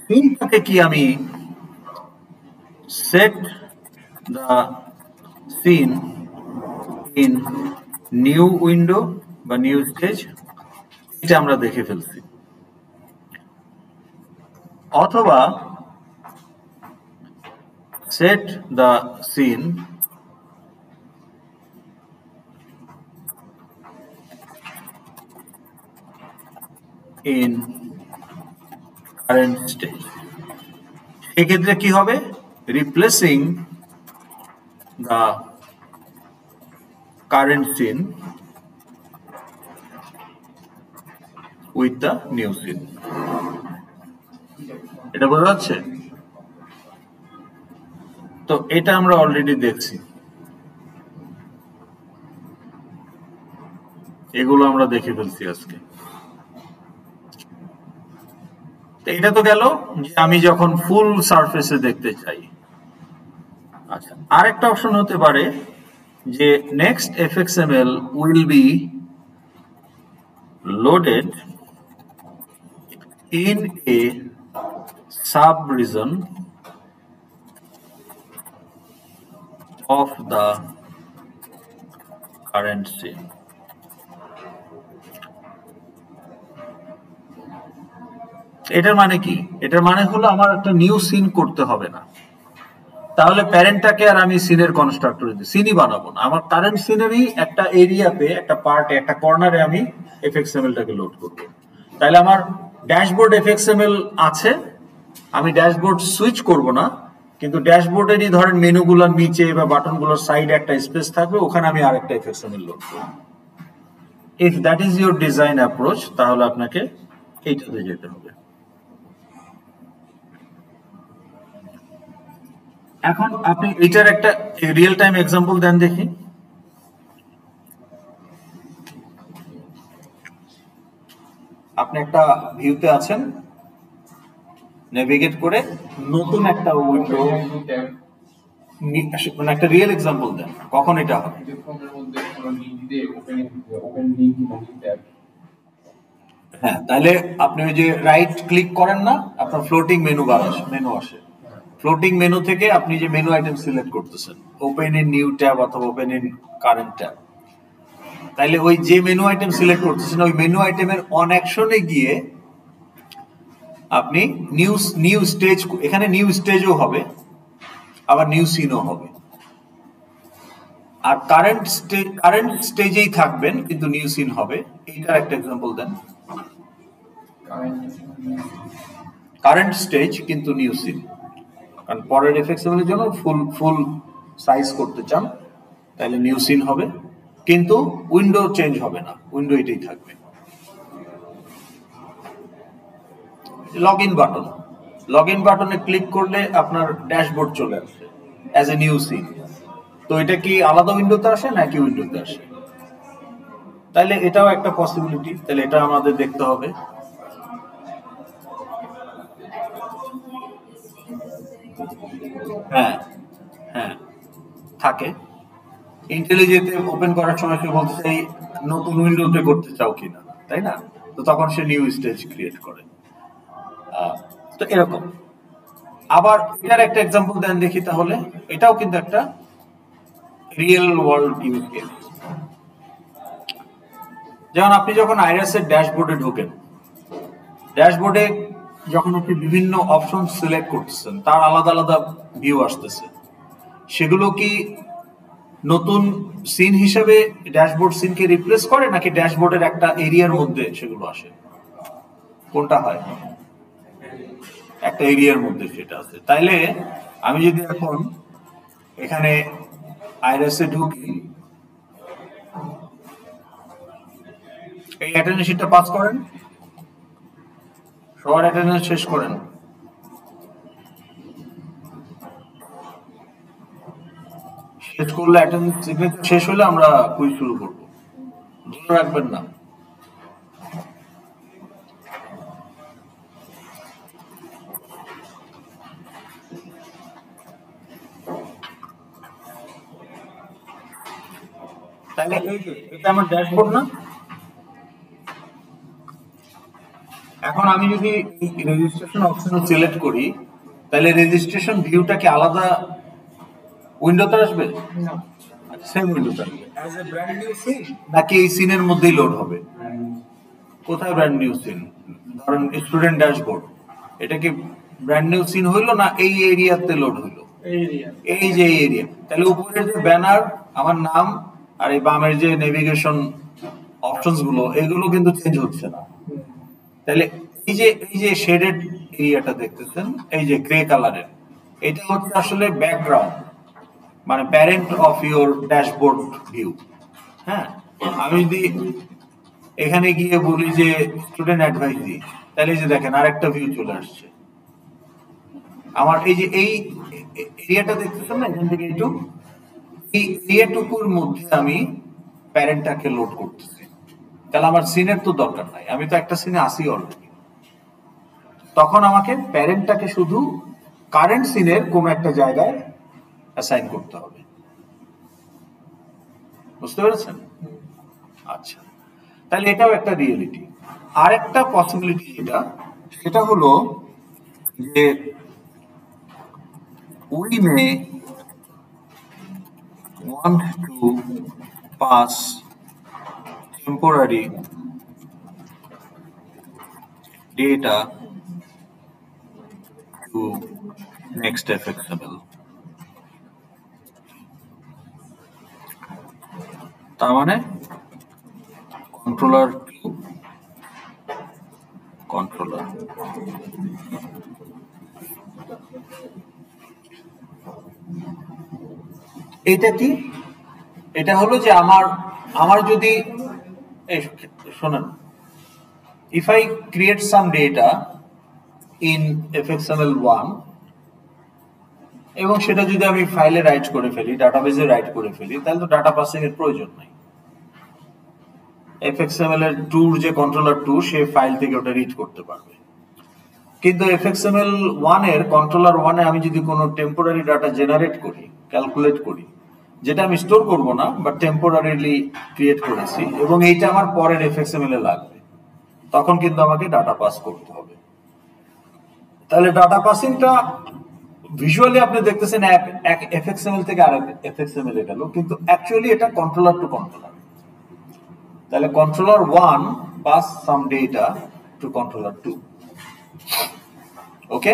Speaker 1: সিনটাকে কি আমি set the seen in new window বা নিউ স্টেজ, এটা আমরা দেখে ফেলছি, অথবা set the scene in current stage। এক্ষেত্রে কি হবে? Replacing the current scene with the new scene। এটা বোঝা যাচ্ছে? তো এটা আমরা অলরেডি দেখছি, এগুলো আমরা দেখে ফেলছি আজকে। এটা তো গেল যে আমি যখন ফুল সারফেসে দেখতে চাই। আচ্ছা, আরেকটা অপশন হতে পারে যে next FXML will be loaded in a sub region of the current scene। এটার মানে কি? এটার মানে হলো আমার একটা নিউ সিন করতে হবে না, তাহলে প্যারেন্টটাকে আর আমি সিনের কনস্ট্রাক্টরে দিই, সিনই বানাবো না, আমার কারেন্ট সিনেরই একটা এরিয়াতে, একটা পার্টে, একটা কর্নারে আমি এফএক্সএমএলটাকে লোড করবো। তাহলে আমার ড্যাশবোর্ড এফএক্সএমএল আছে, আমি ড্যাশবোর্ড সুইচ করব না, কিন্তু ড্যাশবোর্ডেরই ধরেন মেনুগুলোর নিচে বা বাটনগুলোর সাইডে একটা স্পেস থাকবে, ওখানে আমি আরেকটা এফএক্সএমএল লোড করব। If that is your design approach, তাহলে আপনাকে এইটাতে যেতে হবে। এখন আপনি এটার একটা রিয়েল টাইম এক্সাম্পল দেন দেখি। আপনি একটা ভিউতে আছেন, নেভিগেট করে নতুন একটা উইন্ডো, মানে একটা রিয়েল এক্সাম্পল দেন, কখন এটা হবে? হ্যাঁ, তাহলে আপনি ওই যে রাইট ক্লিক করেন না, আপনার ফ্লোটিং মেনু আসে, ফ্লোটিং মেনু থেকে আপনি যে মেনু আইটেম সিলেক্ট করতেছেন, ওপেন ইন নিউ ট্যাব অথবা ওপেন ইন কারেন্ট ট্যাব, তাহলে ওই যে মেনু আইটেম সিলেক্ট করতেছেন, ওই মেনু আইটেমের অন অ্যাকশনে গিয়ে আপনি নিউ স্টেজ, এখানে নিউ স্টেজও হবে, আবার নিউ সিনও হবে, আর কারেন্ট স্টেজেই থাকবেন কিন্তু নিউ সিন হবে। এইটার একটা এক্সাম্পল দেন। কারেন্ট স্টেজ কিন্তু নিউ সিন, কারণ পরের এফএক্সএমএল এর জন্য ফুল সাইজ করতে চান, তাহলে নিউ সিন হবে, কিন্তু উইন্ডো চেঞ্জ হবে না, উইন্ডো এটাই থাকবে। লগ ইন বাটনে ক্লিক করলে আপনার ড্যাশবোর্ড চলে আসে অ্যাজ এ নিউ সিন। তো এটা কি আলাদা উইন্ডোতে আসে নাকি উইন্ডোতে আসে? তাহলে এটাও একটা পসিবিলিটি, তাহলে এটা আমাদের দেখতে হবে। হ্যাঁ হ্যাঁ থাকে, ইন্টেলিজেন্টে ওপেন করার সময় সে বলতে চাই নতুন উইন্ডোতে করতে চাও কিনা, তাই না? তো তখন সে নিউ স্টেজ ক্রিয়েট করে। তো এরকম। আবার এটার একটা এক্সাম্পল দেন দেখি তাহলে। এটাও কিন্তু একটা রিয়েল ওয়ার্ল্ড ইউজ কেস। যেমন আপনি যখন আইরিসের ড্যাশবোর্ডে ঢোকেন, ড্যাশবোর্ডে যখন আপনি বিভিন্ন অপশন সিলেক্ট করতেছেন তার আলাদা আলাদা ভিউ আসতেছে, সেগুলো কি নতুন সিন হিসেবে ড্যাশবোর্ড সিনকে রিপ্লেস করে নাকি ড্যাশবোর্ডের একটা এরিয়ার মধ্যে সেগুলো আসে? কোনটা হয়? একটা এরিয়ার মধ্যে সেটা আছে। তাইলে আমি যদি এখন এখানে আইরিসে ঢুকি, এই অ্যাটেন্ডেন্স শিটটা পাস করেন, সবার অ্যাটেন্ডেন্স শেষ করেন। শেষ করলে অ্যাটেন্ডেন্স সিগনেচার শেষ হলে আমরা কুইজ শুরু করব। ধরে রাখবেন না। তাহলে এটা আমার ড্যাশবোর্ড না? এখন আমি যদি রেজিস্ট্রেশন অপশন সিলেক্ট করি, তাহলে রেজিস্ট্রেশন ভিউটা কি আলাদা উইন্ডোতে আসবে? সেম উইন্ডোতে আসবে as a brand new scene, নাকি এই সিনের মধ্যেই লোড হবে? কোথায় ব্র্যান্ড নিউ সিন? ধরেন স্টুডেন্ট ড্যাশবোর্ড, এটা কি ব্র্যান্ড নিউ সিন হইলো না এই এরিয়াতে লোড হইলো? এই যে এরিয়া। তাহলে উপরের যে ব্যানার, আমার নাম, আর এই বামের যে নেভিগেশন অপশনস গুলো, এগুলো কিন্তু চেঞ্জ হচ্ছে না। তাহলে এই যে শেডেড এরিয়াটা দেখতেছেন, এই যে গ্রে কালারের, এটা হচ্ছে আসলে ব্যাকগ্রাউন্ড, মানে parent of your dashboard view. হ্যাঁ, আমি যদি এখানে গিয়ে বলি যে স্টুডেন্ট অ্যাডভাইস দিই, তাহলে যে দেখেন আরেকটা ভিউ চলে আসছে। আমার এই যে এই এরিয়াটা দেখতেছেন না, এখান থেকে একটু এই এরিয়াটুকুর মধ্যে আমি প্যারেন্টটাকে লোড করতেছি। তাহলে আমার সিনের তো দরকার নাই, আমি তো একটা সিনে আসি অলরেডি। তখন আমাকে প্যারেন্টটাকে শুধু কারেন্ট সিনের কোন একটা জায়গায় অ্যাসাইন করতে হবে। বুঝতে পেরেছেন? আচ্ছা, তাহলে এটাও একটা রিয়েলিটি। আরেকটা পসিবিলিটি যেটা, সেটা হলো যে we may want to pass temporary data to next FXML. তার মানে কন্ট্রোলার টু কন্ট্রোলার। এটা কি? এটা হলো যে আমার যদি শোনেন, if I create some data in fxml1 এবং সেটা যদি আমি ফাইলে রাইট করে ফেলি, ডাটাবেসে রাইট করে ফেলি, তাহলে তো ডাটা পাসিং এর প্রয়োজন নাই। fxml এর 2 যে কন্ট্রোলার 2 সে ফাইল থেকে ওটা রিড করতে পারবে। কিন্তু fxml1 এর কন্ট্রোলার 1 এ আমি যদি কোনো টেম্পোরারি ডাটা জেনারেট করি, ক্যালকুলেট করি, যেটা আমি স্টোর করব না বাট টেম্পোরারিলি ক্রিয়েট করেছি, এবং এইটা আমার পরের fxml এ লাগবে, তখন কিন্তু আমাকে ডাটা পাস করতে হবে। তাহলে ডাটা পাসিংটা ভিজুয়ালি আপনি দেখতেছেন এক fxml থেকে আরেক fxml এ গেল, কিন্তু অ্যাকচুয়ালি এটা কন্ট্রোলার টু কন্ট্রোলার। তাহলে controller 1 pass some data to controller 2। Okay,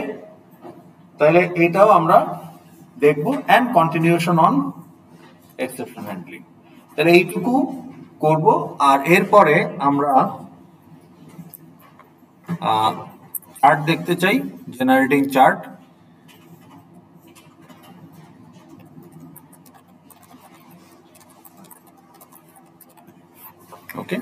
Speaker 1: তাহলে এটাও আমরা দেখবো, and continuation on exception handling. তাহলে এইটুকু করব, আর এরপরে আমরা চার্ট দেখতে চাই, জেনারেটিং চার্ট। ওকে,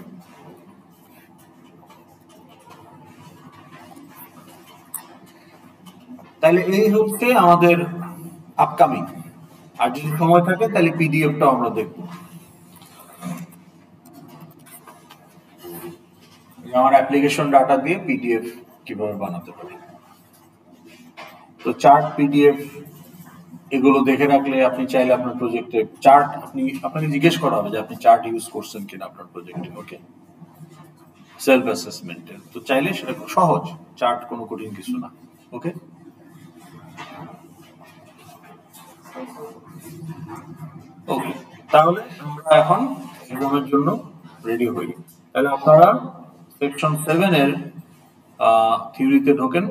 Speaker 1: তাহলে এই হচ্ছে আমাদের আপকামিং। আর যদি সময় থাকে তাহলে পিডিএফটা আমরা দেখব, আমার অ্যাপ্লিকেশন ডাটা দিয়ে পিডিএফ কিভাবে বানাতে পারি। তো চার্ট পিডিএফ এগুলো দেখে রাখলে আপনি চাইলে আপনার প্রজেক্টে চার্ট আপনাকে জিজ্ঞেস করা হবে যে আপনি চার্ট ইউজ করছেন কিনা আপনার প্রজেক্টে। ওকে, সেলফ অ্যাসেসমেন্টের তো চাইলে সেটা খুব সহজ, চার্ট কোনো কঠিন কিছু না। ওকে, ওকে, তাহলে আমরা এখন এক্সামের জন্য রেডি হই। তাহলে আপনারা সেকশন 7 এর থিওরিতে ঢোকেন।